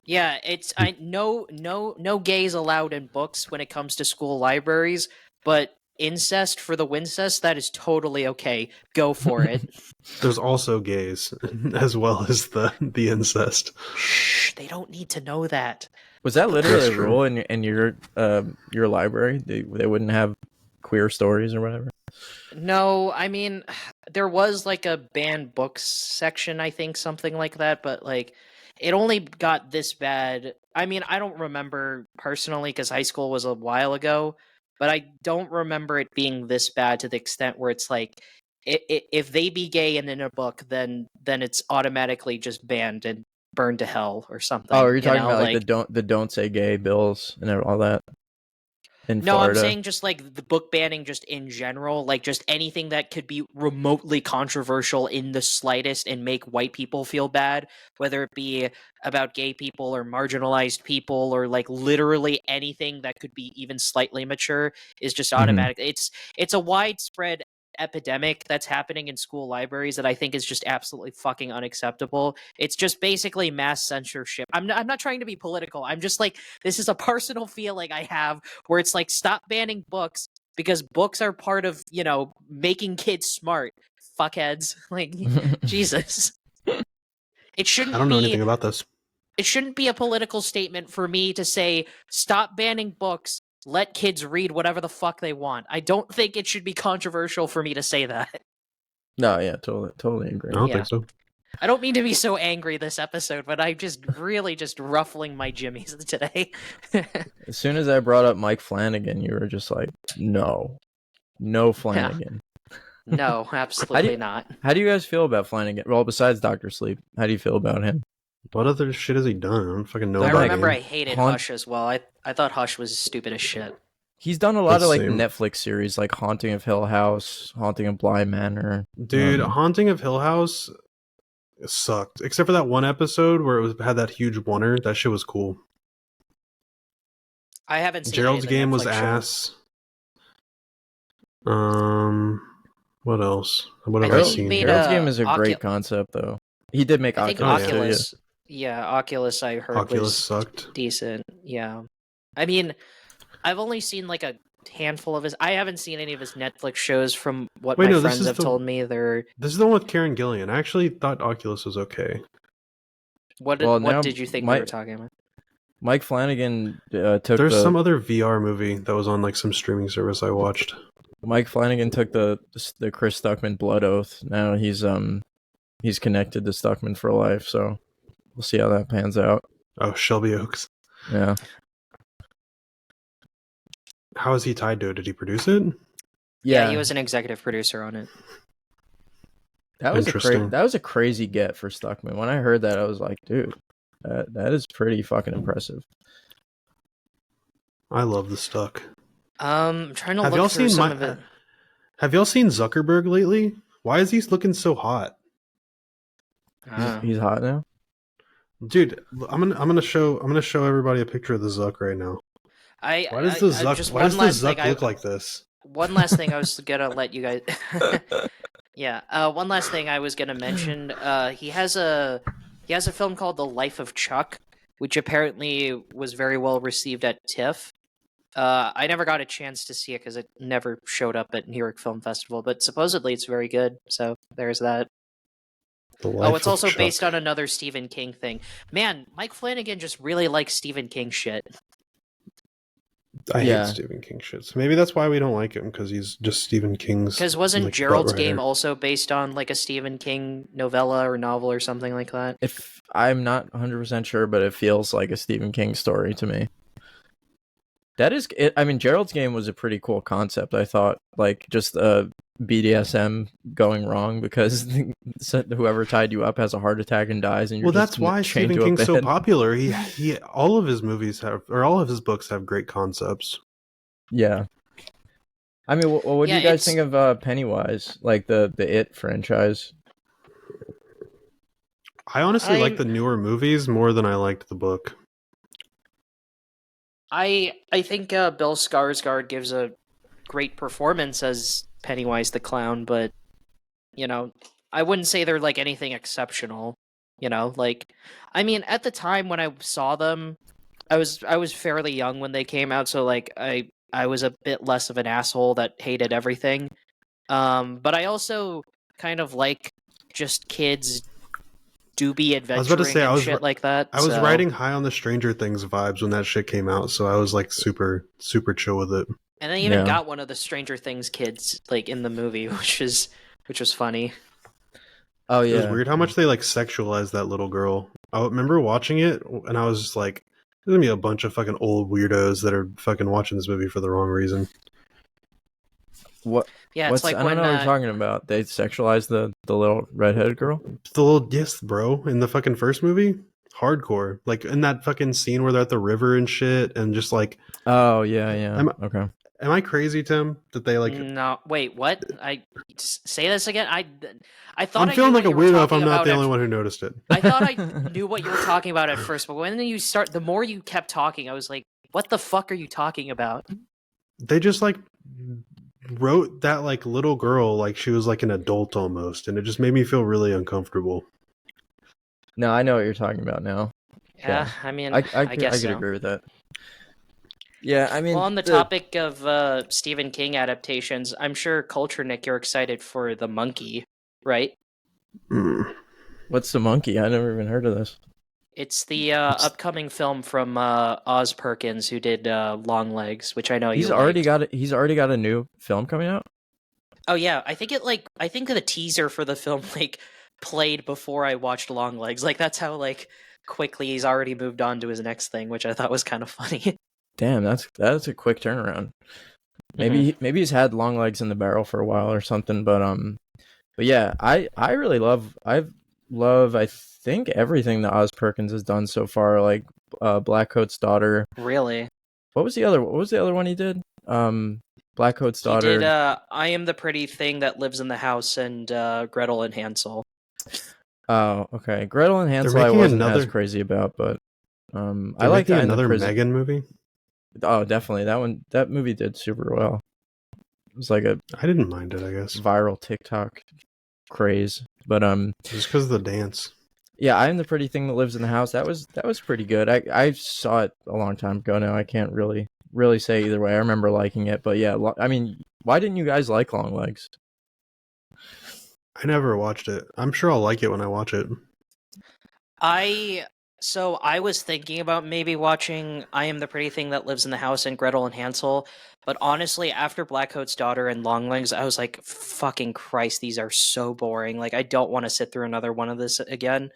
Yeah, no gays allowed in books when it comes to school libraries, but incest for the Wincest, that is totally okay. Go for it. There's also gays as well as the incest. Shh, they don't need to know that. Was that literally That's a rule in your library? They wouldn't have queer stories or whatever? No, I mean, there was like a banned books section, I think, something like that, but like, it only got this bad. I mean, I don't remember personally because high school was a while ago, but I don't remember it being this bad to the extent where it's like, if they be gay and in a book, then it's automatically just banned and burned to hell or something. Oh, are you talking know, about like the don't say gay bills and all that? In No, Florida? I'm saying just like the book banning just in general, like just anything that could be remotely controversial in the slightest and make white people feel bad, whether it be about gay people or marginalized people or like literally anything that could be even slightly mature is just automatic. It's a widespread epidemic that's happening in school libraries that I think is just absolutely fucking unacceptable. It's just basically mass censorship. I'm not trying to be political. I'm just like, this is a personal feeling I have where it's like, stop banning books because books are part of, making kids smart. Fuckheads. Like, Jesus. It shouldn't I don't know be anything about this. It shouldn't be a political statement for me to say, stop banning books. Let kids read whatever the fuck they want. I don't think it should be controversial for me to say that. No, yeah, totally agree. I don't Yeah. think so. I don't mean to be so angry this episode, but I'm just really just ruffling my jimmies today. As soon as I brought up Mike Flanagan, you were just like, no Flanagan. No, absolutely not. How do you guys feel about Flanagan? Well, besides Dr. Sleep, how do you feel about him? What other shit has he done? I don't fucking know I about remember him. I hated Haunt- Hush as well. I thought Hush was stupid as shit. He's done a lot of like Same. Netflix series, like Haunting of Hill House, Haunting of Bly Manor. Dude, Haunting of Hill House sucked. Except for that one episode where it had that huge oneer. That shit was cool. I haven't seen Gerald's any of the Game was Netflix shows. ass. What else? What have I I think he seen? made Gerald's a Game is a great Ocu- concept, though. He did make I think Oculus, too, Oculus. Yeah, Oculus I heard Oculus was sucked. decent. Yeah. I mean, I've only seen like a handful of his. I haven't seen any of his Netflix shows from what Wait, my no, this friends is have the- told me. They're This is the one with Karen Gillian. I actually thought Oculus was okay. what Well, now did you think we my- were talking about? Mike Flanagan took There's some other VR movie that was on like some streaming service I watched. Mike Flanagan took the Chris Stuckman blood oath. Now he's connected to Stuckman for life, so we'll see how that pans out. Oh, Shelby Oaks. Yeah. How is he tied to it? Did he produce it? Yeah, he was an executive producer on it. That was Interesting. that was a crazy get for Stuckman. When I heard that, I was like, dude, that is pretty fucking impressive. I love the Stuck. I'm trying to Have look y'all through seen some of it. Have y'all seen Zuckerberg lately? Why is he looking so hot? He's hot now. Dude, I'm gonna show everybody a picture of the Zuck right now. Why Why does the Zuck look like this? One last thing I was gonna let you guys. Yeah. One last thing I was gonna mention. He has a film called The Life of Chuck, which apparently was very well received at TIFF. I never got a chance to see it because it never showed up at New York Film Festival, but supposedly it's very good. So there's that. The Life Oh, it's of also Chuck. based on another Stephen King thing. Man, Mike Flanagan just really likes Stephen King shit. I Yeah. hate Stephen King shit. So maybe that's why we don't like him, because he's just Stephen King's. Because wasn't like, Gerald's butt writer. Game also based on like a Stephen King novella or novel or something like that? If I'm not 100% sure, but it feels like a Stephen King story to me. That is it. I mean, Gerald's Game was a pretty cool concept. I thought, like, just BDSM going wrong because whoever tied you up has a heart attack and dies, and you're Well, just that's why chained Stephen to a King's so bed. popular. He all of his movies have, or all of his books have great concepts. Yeah. I mean, what do Yeah, you guys it's- think of Pennywise, like the It franchise? I honestly like I'm- the newer movies more than I liked the book. I think Bill Skarsgård gives a great performance as Pennywise the Clown, but you know, I wouldn't say they're like anything exceptional. You know, like I mean, at the time when I saw them, I was fairly young when they came out, so like I was a bit less of an asshole that hated everything. But I also kind of like just kids doobie adventuring I was about to say, and shit like that. I was so- riding high on the Stranger Things vibes when that shit came out, so I was like super chill with it. And they even Yeah. got one of the Stranger Things kids like in the movie, which was funny. Oh It yeah, was weird how much they like sexualized that little girl. I remember watching it, and I was just like, "There's gonna be a bunch of fucking old weirdos that are fucking watching this movie for the wrong reason." What? Yeah, What's it's like I don't when know what you're talking about. They sexualized the little redheaded girl. The little yes, bro, in the fucking first movie, hardcore. Like in that fucking scene where they're at the river and shit, and just like, Oh yeah. Okay. am I crazy, Tim? That they like? no, wait, what? Say this again. I thought I'm I feeling knew like a what you were weirdo if talking I'm not about the at- only one who noticed it. I thought I knew what you were talking about at first, but when you start, the more you kept talking, I was like, "What the fuck are you talking about?" They just like wrote that like little girl like she was like an adult almost, and it just made me feel really uncomfortable. No, I know what you're talking about now. Yeah, I mean, I guess could so. agree with that. Yeah, I mean, Well, on the topic of Stephen King adaptations, I'm sure Culture Nick, you're excited for The Monkey, right? What's the monkey? I never even heard of this. It's the upcoming film from Oz Perkins, who did Long Legs, which I know He's you already liked. got He's already got a new film coming out. Oh yeah, I think the teaser for the film like played before I watched Long Legs. Like that's how like quickly he's already moved on to his next thing, which I thought was kind of funny. Damn, that's a quick turnaround. Mm-hmm. Maybe he's had long legs in the barrel for a while or something, but yeah, I really love I think everything that Oz Perkins has done so far, like Blackcoat's Daughter. Really? What was the other one he did? Blackcoat's He Daughter. did I Am the Pretty Thing That Lives in the House and Gretel and Hansel. Oh, okay. Gretel and Hansel I making wasn't as another- crazy about, but I They're like making that in the another prison. Megan movie. Oh, definitely. That movie did super well. It was like a I didn't mind it, I guess, viral TikTok craze. But just because of the dance. yeah, I Am the Pretty Thing That Lives in the House. That was pretty good. I saw it a long time ago now. I can't really say either way. I remember liking it, but yeah, I mean, why didn't you guys like Long Legs? I never watched it. I'm sure I'll like it when I watch it. So I was thinking about maybe watching I Am the Pretty Thing That Lives in the House and Gretel and Hansel, but honestly, after Blackcoat's Daughter and Long Legs, I was like, fucking Christ, these are so boring. Like, I don't want to sit through another one of this again.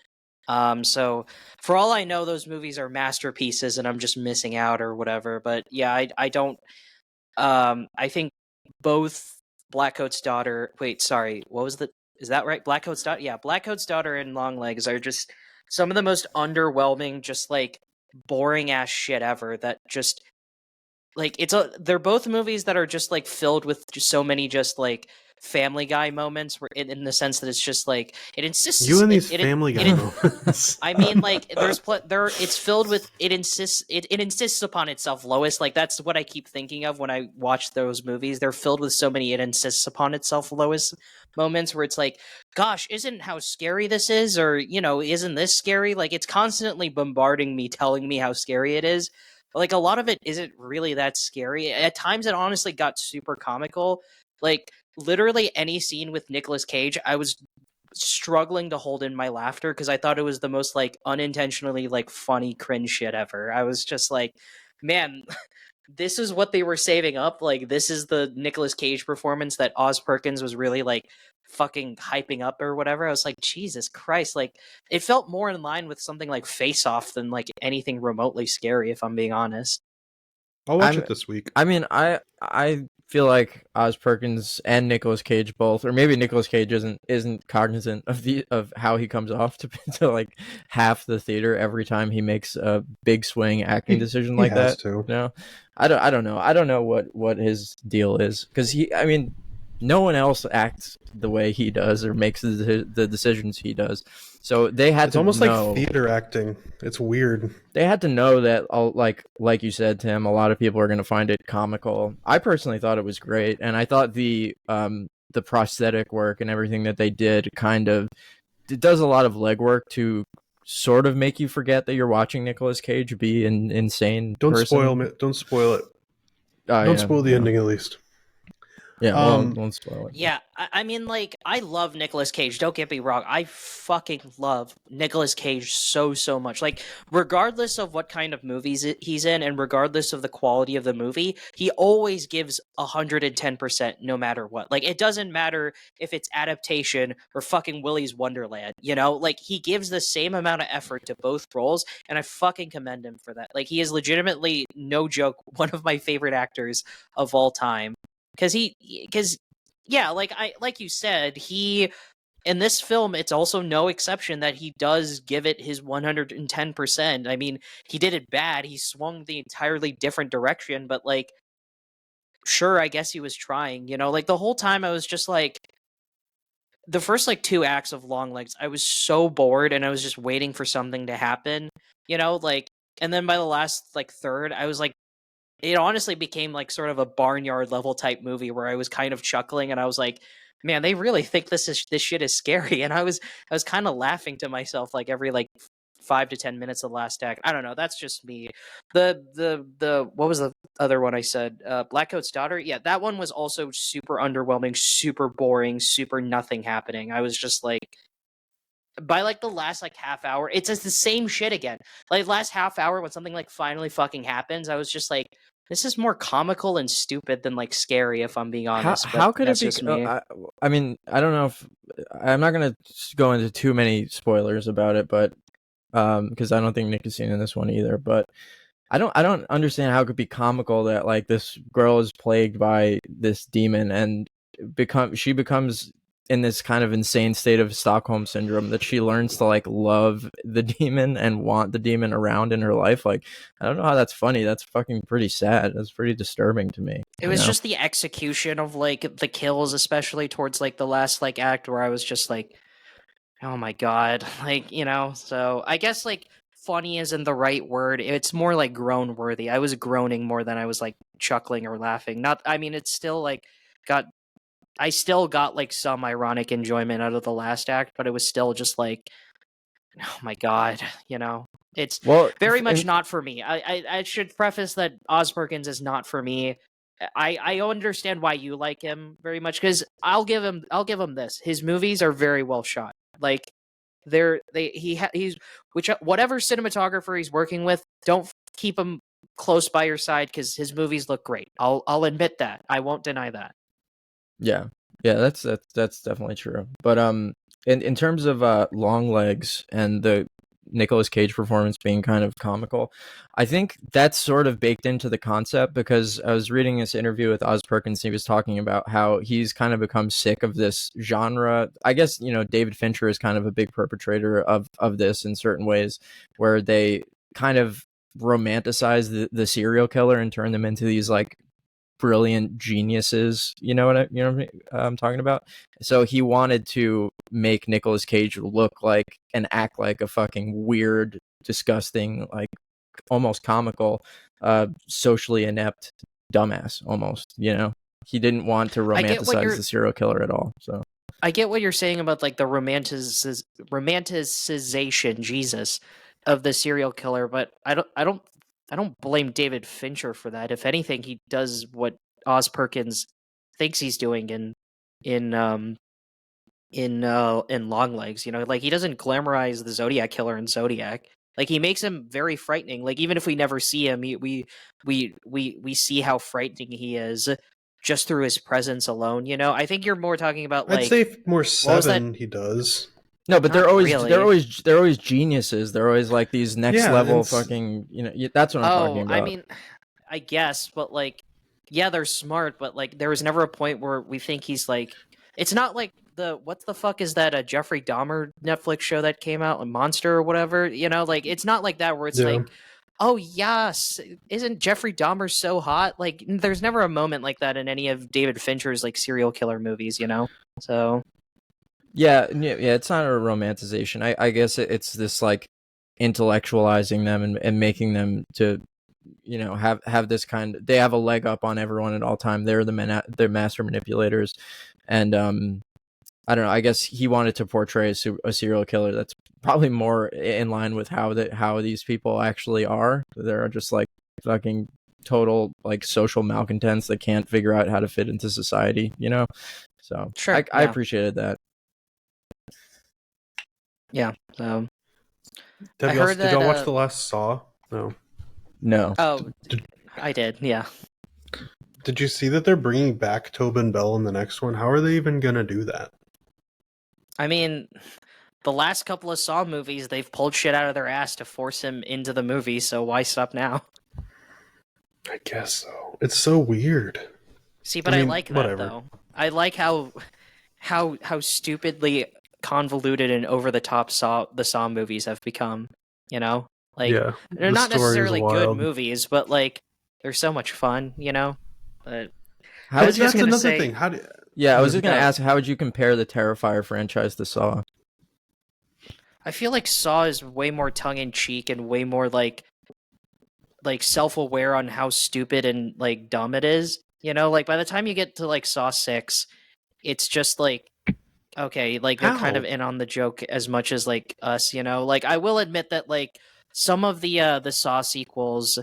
So for all I know, those movies are masterpieces and I'm just missing out or whatever. But yeah, I don't, I think both Blackcoat's Daughter, wait, sorry, is that right? Blackcoat's Daughter? Yeah, Blackcoat's Daughter and Long Legs are just some of the most underwhelming, just like boring ass shit ever. That just like they're both movies that are just like filled with just so many just like Family Guy moments, where in the sense that it's just like it insists You and these it- Family Guy moments. I mean, like it's filled with it insists upon itself, Lois. Like that's what I keep thinking of when I watch those movies. They're filled with so many it insists upon itself, Lois moments where it's like, gosh, isn't how scary this is, or isn't this scary? Like it's constantly bombarding me, telling me how scary it is. Like a lot of it isn't really that scary. At times it honestly got super comical. Like literally any scene with Nicolas Cage, I was struggling to hold in my laughter because I thought it was the most like unintentionally like funny cringe shit ever. I was just like, man, this is what they were saving up. Like this is the Nicolas Cage performance that Oz Perkins was really like fucking hyping up or whatever. I was like, Jesus Christ, like it felt more in line with something like Face Off than like anything remotely scary, if I'm being honest. I'll watch I'm- it this week. I mean, I feel like Oz Perkins and Nicolas Cage both, or maybe Nicolas Cage isn't cognizant of how he comes off to like half the theater every time he makes a big swing acting decision He like has that. to. No, I don't know. I don't know what his deal is because I mean, no one else acts the way he does or makes the decisions he does. So they had It's to almost know. like theater acting. It's weird. They had to know that, like you said, Tim, a lot of people are going to find it comical. I personally thought it was great, and I thought the prosthetic work and everything that they did it does a lot of legwork to sort of make you forget that you're watching Nicolas Cage be an insane Don't person. spoil it. Don't spoil it. Don't spoil the ending at least. Yeah, won't spoil it. Yeah, I mean, like, I love Nicolas Cage. Don't get me wrong. I fucking love Nicolas Cage so much. Like, regardless of what kind of movies he's in and regardless of the quality of the movie, he always gives 110% no matter what. Like, it doesn't matter if it's adaptation or fucking Willy's Wonderland, you know? Like, he gives the same amount of effort to both roles, and I fucking commend him for that. Like, he is legitimately, no joke, one of my favorite actors of all time. Because yeah, like you said, he in this film, it's also no exception that he does give it his 110%. I mean, he did it bad. He swung the entirely different direction, but like, sure, I guess he was trying. You know, like the whole time I was just like, the first like 2 acts of Longlegs, I was so bored and I was just waiting for something to happen. You know, like, and then by the last like third, I was like, it honestly became like sort of a barnyard level type movie where I was kind of chuckling and I was like, man, they really think this shit is scary. And I was kind of laughing to myself like every like 5 to 10 minutes of the last act. I don't know. That's just me. The what was the other one I said? Blackcoat's Daughter. Yeah, that one was also super underwhelming, super boring, super nothing happening. I was just like, by like the last like half hour, it's just the same shit again. Like last half hour when something like finally fucking happens, I was just like, this is more comical and stupid than like scary, if I'm being honest. How could it be? Just me. I mean, I don't know if I'm not gonna go into too many spoilers about it, but because I don't think Nick has seen in this one either. But I don't understand how it could be comical that like this girl is plagued by this demon and she becomes in this kind of insane state of Stockholm syndrome that she learns to like love the demon and want the demon around in her life. Like, I don't know how that's funny. That's fucking pretty sad. That's pretty disturbing to me. It was just the execution of like the kills, especially towards like the last like act where I was just like, oh my god, like, you know. So I guess like funny isn't the right word. It's more like groan worthy. I was groaning more than I was like chuckling or laughing. Not, I mean, it's still like I still got like some ironic enjoyment out of the last act, but it was still just like, oh my god, you know. It's very much not for me. I should preface that Oz Perkins is not for me. I understand why you like him very much because I'll give him this. His movies are very well shot. Like he's whatever cinematographer he's working with, don't keep him close by your side because his movies look great. I'll admit that. I won't deny that. Yeah, that's definitely true. But in terms of Longlegs and the Nicolas Cage performance being kind of comical, I think that's sort of baked into the concept because I was reading this interview with Oz Perkins. He was talking about how he's kind of become sick of this genre. I guess, you know, David Fincher is kind of a big perpetrator of this in certain ways where they kind of romanticize the serial killer and turn them into these like brilliant geniuses, you know what I'm talking about. So he wanted to make Nicolas Cage look like and act like a fucking weird, disgusting, like almost comical, socially inept dumbass almost, you know. He didn't want to romanticize the serial killer at all. So I get what you're saying about like the romanticization, Jesus, of the serial killer, but I don't I don't blame David Fincher for that. If anything, he does what Oz Perkins thinks he's doing in Longlegs. You know, like he doesn't glamorize the Zodiac killer in Zodiac. Like he makes him very frightening. Like even if we never see him, we see how frightening he is just through his presence alone. You know, I think you're more talking about like I'd say more was that- 7 he does. No, but Not really. they're always geniuses. They're always like these next Yeah, level it's- fucking, you know, that's what I'm talking about. I mean, I guess, but like, yeah, they're smart, but like, there was never a point where we think he's like, it's not like what the fuck is that Jeffrey Dahmer Netflix show that came out, like Monster or whatever, you know, like, it's not like that where it's Yeah. like, oh yes, isn't Jeffrey Dahmer so hot? Like, there's never a moment like that in any of David Fincher's like serial killer movies, you know? So Yeah, it's not a romanticization. I guess it's this like intellectualizing them and making them to, you know, have this kind of, they have a leg up on everyone at all time. They're they're master manipulators, and I don't know. I guess he wanted to portray a serial killer that's probably more in line with how these people actually are. They're just like fucking total like social malcontents that can't figure out how to fit into society, you know. So Sure, I yeah. appreciated that. yeah, so Did I y'all, heard did y'all that, watch the last Saw? No. No. oh, I did, yeah. Did you see that they're bringing back Tobin Bell in the next one? How are they even gonna do that? I mean, the last couple of Saw movies, they've pulled shit out of their ass to force him into the movie, so why stop now? I guess so. It's so weird. See, but I mean, like that, whatever. though. I like how stupidly convoluted and over the top the Saw movies have become, you know? Like, yeah, they're the not story is necessarily good wild. movies, but, like, they're so much fun, you know? But How I would was you just That's gonna another say- thing. How do Yeah, I was just gonna Yeah. ask, how would you compare the Terrifier franchise to Saw? I feel like Saw is way more tongue-in-cheek and way more, like self-aware on how stupid and, like, dumb it is. You know, like, by the time you get to, like, Saw 6, it's just, like, okay, like, they're kind of How? in on the joke as much as, like, us, you know? Like, I will admit that, like, some of the Saw sequels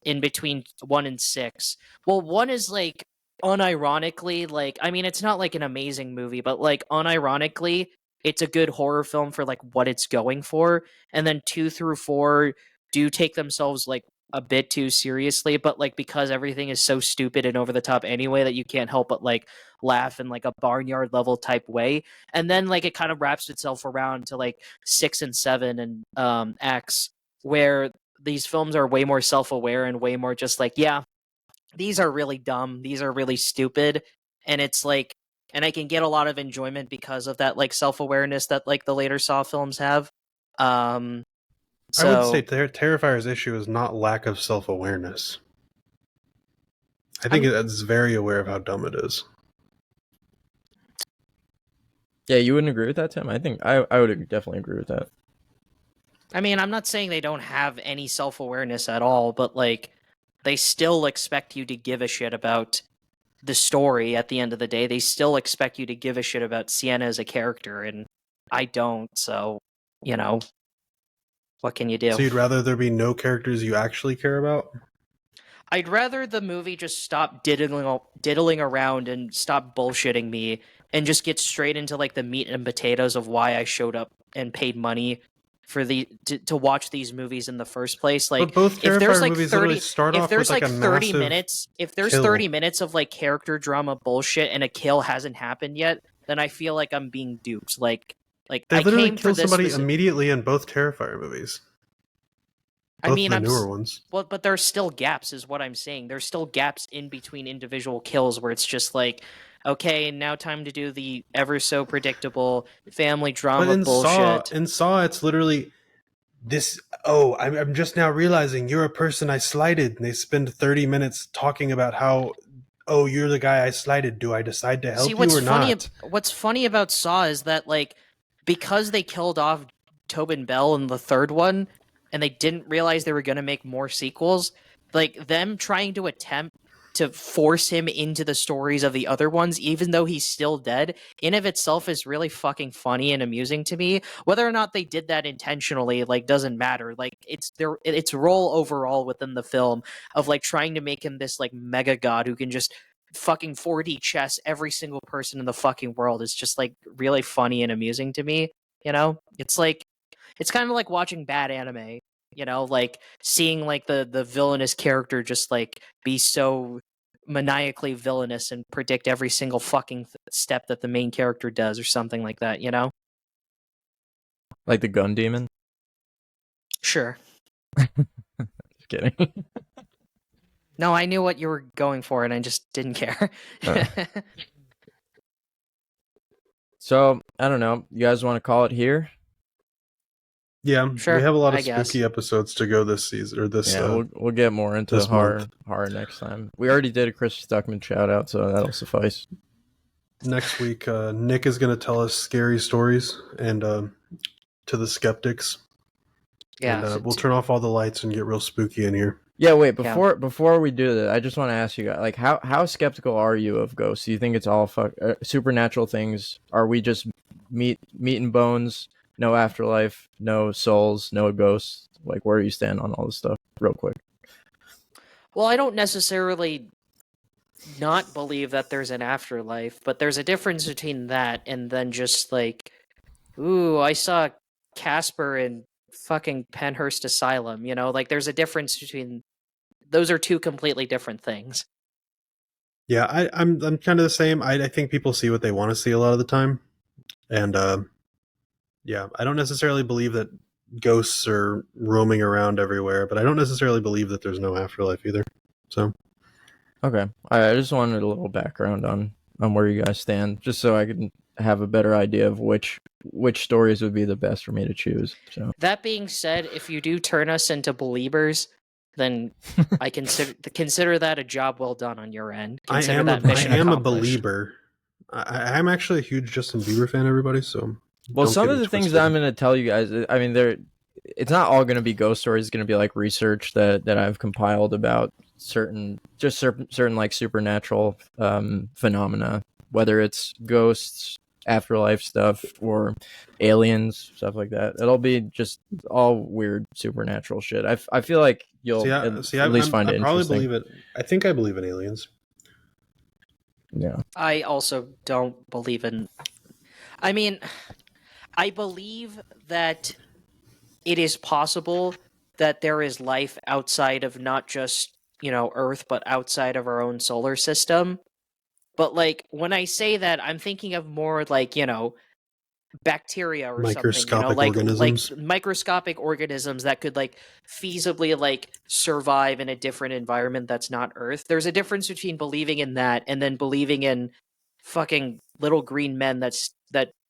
in between 1 and 6, well, 1 is, like, unironically, like, I mean, it's not, like, an amazing movie, but, like, unironically, it's a good horror film for, like, what it's going for, and then 2 through 4 do take themselves, like, a bit too seriously, but like because everything is so stupid and over the top anyway that you can't help but like laugh in like a barnyard level type way. And then like it kind of wraps itself around to like 6 and 7 and X, where these films are way more self-aware and way more just like, yeah, these are really dumb, these are really stupid, and it's like, and I can get a lot of enjoyment because of that like self-awareness that like the later Saw films have. So, I would say Terrifier's issue is not lack of self-awareness. I think it's very aware of how dumb it is. Yeah, you wouldn't agree with that, Tim? I think I would definitely agree with that. I mean, I'm not saying they don't have any self-awareness at all, but like they still expect you to give a shit about the story at the end of the day. They still expect you to give a shit about Sienna as a character, and I don't, so, you know, what can you do? So you'd rather there be no characters you actually care about? I'd rather the movie just stop diddling around and stop bullshitting me and just get straight into like the meat and potatoes of why I showed up and paid money for to watch these movies in the first place. Like, But both if there's Terrifier like movies 30, literally start if off there's with like a 30 massive minutes, if there's kill. 30 minutes of like character drama bullshit and a kill hasn't happened yet, then I feel like I'm being duped. Like They I literally came for kill this. somebody immediately in both Terrifier movies. Both I mean, the newer ones. Well, but there's still gaps, is what I'm saying. There's still gaps in between individual kills where it's just like, okay, now time to do the ever so predictable family drama But in bullshit. Saw, it's literally this. Oh, I'm just now realizing you're a person I slighted, and they spend 30 minutes talking about how, oh, you're the guy I slighted. Do I decide to help See, you what's or funny? not? What's funny about Saw is that like because they killed off Tobin Bell in the third one, and they didn't realize they were going to make more sequels. Like them trying to attempt to force him into the stories of the other ones, even though he's still dead, in of itself is really fucking funny and amusing to me. Whether or not they did that intentionally, like, doesn't matter. Like, its role overall within the film of like trying to make him this like mega god who can just fucking 4D chess every single person in the fucking world is just like really funny and amusing to me. You know, it's kind of like watching bad anime. You know, like seeing like the villainous character just like be so maniacally villainous and predict every single fucking step that the main character does or something like that, you know? Like the gun demon? Sure. Just kidding. No, I knew what you were going for and I just didn't care. So, I don't know. You guys want to call it here? Yeah, Sure, we have a lot I of guess. spooky episodes to go this season or this. Yeah, we'll get more into this horror month. next time. We already did a Chris Stuckman shout out, so that'll suffice. Next week, Nick is going to tell us scary stories and to the skeptics. Yeah. And we'll turn off all the lights and get real spooky in here. Yeah, wait, before we do that, I just want to ask you guys, like, how skeptical are you of ghosts? Do you think it's all supernatural things? Are we just meat and bones, no afterlife, no souls, no ghosts? Like, where do you stand on all this stuff, real quick? Well, I don't necessarily not believe that there's an afterlife, but there's a difference between that and then just like, ooh, I saw Casper in fucking Penhurst Asylum, you know? Like, there's a difference between... Those are two completely different things. Yeah, I'm kind of the same. I think people see what they want to see a lot of the time. And yeah, I don't necessarily believe that ghosts are roaming around everywhere, but I don't necessarily believe that there's no afterlife either. So, okay, I just wanted a little background on where you guys stand, just so I can have a better idea of which stories would be the best for me to choose. So that being said, if you do turn us into believers, then I consider that a job well done on your end. I am a believer. I'm actually a huge Justin Bieber fan, everybody. So, well, some of the things that I'm going to tell you guys, I mean, it's not all going to be ghost stories. It's going to be like research that I've compiled about certain like supernatural phenomena, whether it's ghosts, afterlife stuff, or aliens, stuff like that. It'll be just all weird supernatural shit. I feel like you'll at least find it interesting. I probably believe it. I think I believe in aliens. Yeah. I also don't believe in... I mean, I believe that it is possible that there is life outside of not just, you know, Earth, but outside of our own solar system. But, like, when I say that, I'm thinking of more, like, you know, bacteria or something, you know, like microscopic organisms that could, like, feasibly, like, survive in a different environment that's not Earth. There's a difference between believing in that and then believing in fucking little green men that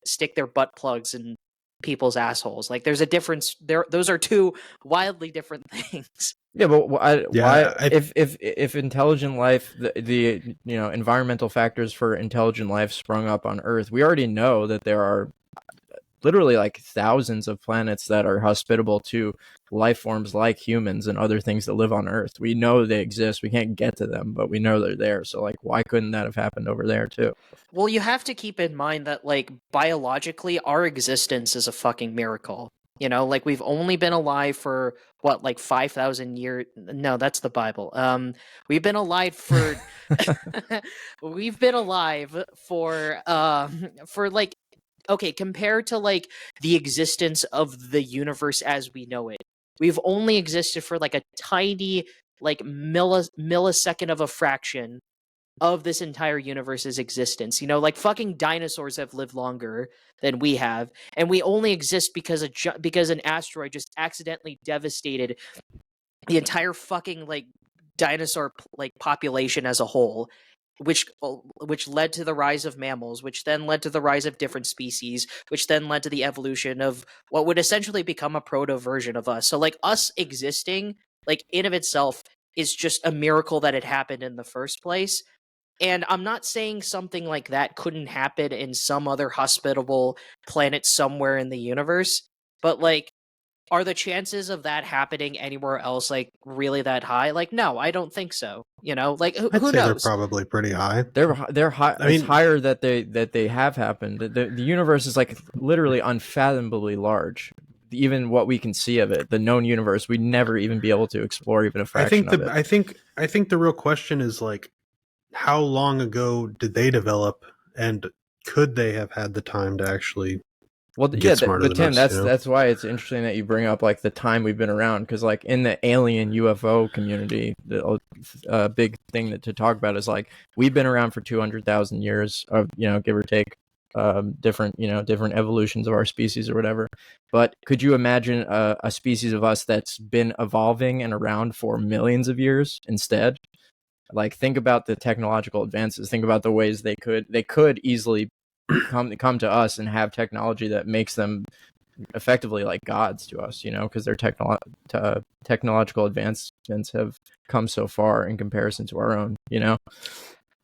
stick their butt plugs in people's assholes. Like, there's a difference there. Those are two wildly different things. Yeah, but why? If intelligent life, the you know, environmental factors for intelligent life sprung up on Earth, we already know that there are literally like thousands of planets that are hospitable to life forms like humans and other things that live on Earth. We know they exist. We can't get to them, but we know they're there. So, like, why couldn't that have happened over there too? Well, you have to keep in mind that, like, biologically, our existence is a fucking miracle. You know, like, we've only been alive for, what, like 5,000 years? No, that's the Bible. We've been alive for... we've been alive for like... Okay, compared to, like, the existence of the universe as we know it, we've only existed for, like, a tiny, like, millisecond of a fraction of this entire universe's existence. You know, like, fucking dinosaurs have lived longer than we have, and we only exist because an asteroid just accidentally devastated the entire fucking, like, dinosaur, like, population as a whole, which led to the rise of mammals, which then led to the rise of different species, which then led to the evolution of what would essentially become a proto version of us. So, like, us existing, like, in of itself is just a miracle that it happened in the first place. And I'm not saying something like that couldn't happen in some other hospitable planet somewhere in the universe, but, like, are the chances of that happening anywhere else like really that high? Like, no, I don't think so. Like I'd who say they're knows? probably pretty high. They're high. I mean- It's higher that they have happened. The universe is like literally unfathomably large. Even what we can see of it, the known universe, we'd never even be able to explore even a fraction of it. I think the real question is like, how long ago did they develop, and could they have had the time to actually Well, get yeah, smarter but than Tim, us, that's why it's interesting that you bring up like the time we've been around, because like in the alien UFO community, the big thing to talk about is like we've been around for 200,000 years, of give or take, different evolutions of our species or whatever. But could you imagine a species of us that's been evolving and around for millions of years instead? Like, think about the technological advances. Think about the ways they could easily come to us and have technology that makes them effectively like gods to us, because their technological advancements have come so far in comparison to our own.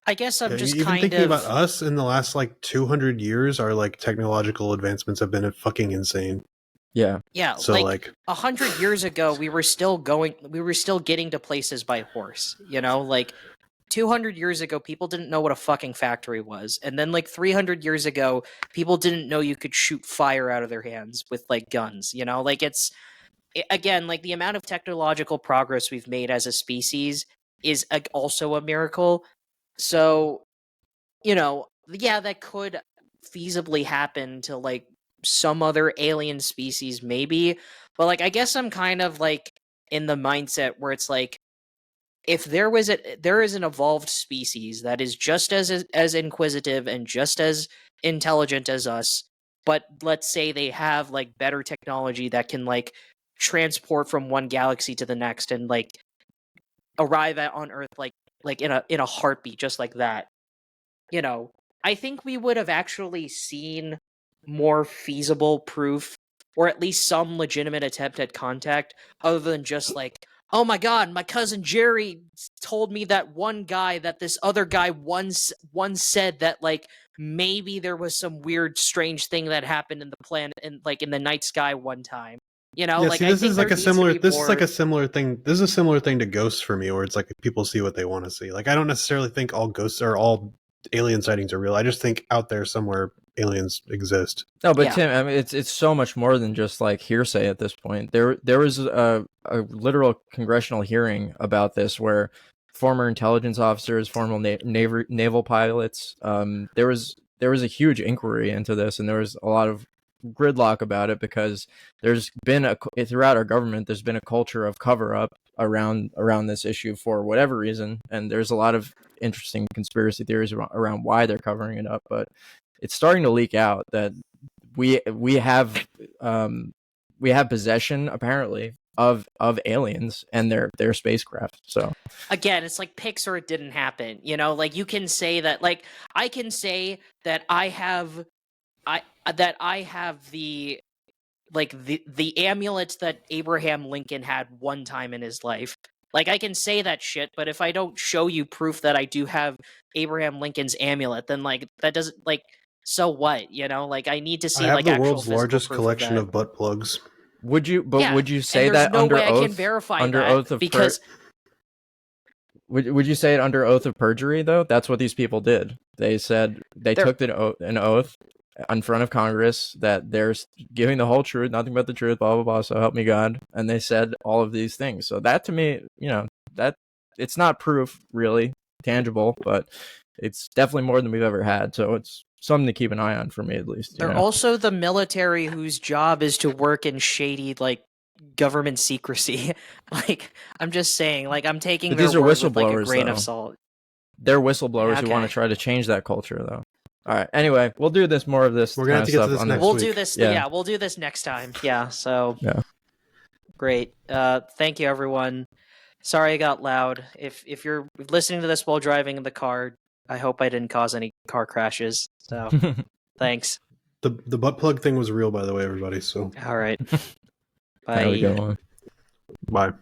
I guess I'm just even kind thinking of about us in the last like 200 years, our like technological advancements have been fucking insane. Yeah. So like 100 years ago, we were still getting to places by horse. Like 200 years ago, people didn't know what a fucking factory was, and then like 300 years ago, people didn't know you could shoot fire out of their hands with like guns. Like again, like the amount of technological progress we've made as a species is also a miracle. So, yeah, that could feasibly happen to like some other alien species, maybe. But like, I guess I'm kind of like in the mindset where it's like, if there is an evolved species that is just as inquisitive and just as intelligent as us, but let's say they have like better technology that can like transport from one galaxy to the next and like arrive on Earth like in a heartbeat, just like that. I think we would have actually seen more feasible proof, or at least some legitimate attempt at contact, other than just like, oh my god, my cousin Jerry told me that one guy, that this other guy once said that like maybe there was some weird strange thing that happened in the planet and like in the night sky one time. Like see, I think is like there a needs to similar be this more... is like a similar thing. This is a similar thing to ghosts for me, where it's like people see what they want to see. Like, I don't necessarily think all ghosts or all alien sightings are real. I just think out there somewhere aliens exist. No, but Yeah. Tim, I mean, it's so much more than just like hearsay at this point. There was a literal congressional hearing about this where former intelligence officers, former naval pilots, there was a huge inquiry into this, and there was a lot of gridlock about it because there's been throughout our government, there's been a culture of cover up around this issue for whatever reason, and there's a lot of interesting conspiracy theories around why they're covering it up, but it's starting to leak out that we have possession apparently of aliens and their spacecraft. So again, it's like pics or it didn't happen. Like you can say that, like I can say that I have the amulet that Abraham Lincoln had one time in his life. Like I can say that shit, but if I don't show you proof that I do have Abraham Lincoln's amulet, then like that doesn't like, so what? Like I need to see I have like the actual world's physical largest proof collection that. of butt plugs. would you say and that there's no under way oath? I can verify under that oath of because would you say it under oath of perjury though? That's what these people did. They said they took an oath in front of Congress that they're giving the whole truth, nothing but the truth, blah blah blah. So help me God. And they said all of these things. So that to me, that it's not proof really tangible, but it's definitely more than we've ever had. So it's something to keep an eye on for me at least. they're also the military whose job is to work in shady like government secrecy. Like I'm just saying, like I'm taking But their these are word with like a whistleblowers, grain though. of salt. They're whistleblowers who want to Okay. try to change that culture though. All right. Anyway, we'll do more of this. We're gonna have to get to this next We'll week. do this. Yeah. Yeah, we'll do this next time. Yeah. So. Yeah. Great. Thank you, everyone. Sorry I got loud. If you're listening to this while driving in the car, I hope I didn't cause any car crashes. So, thanks. The butt plug thing was real, by the way, everybody. So All right. There we Bye. go. bye.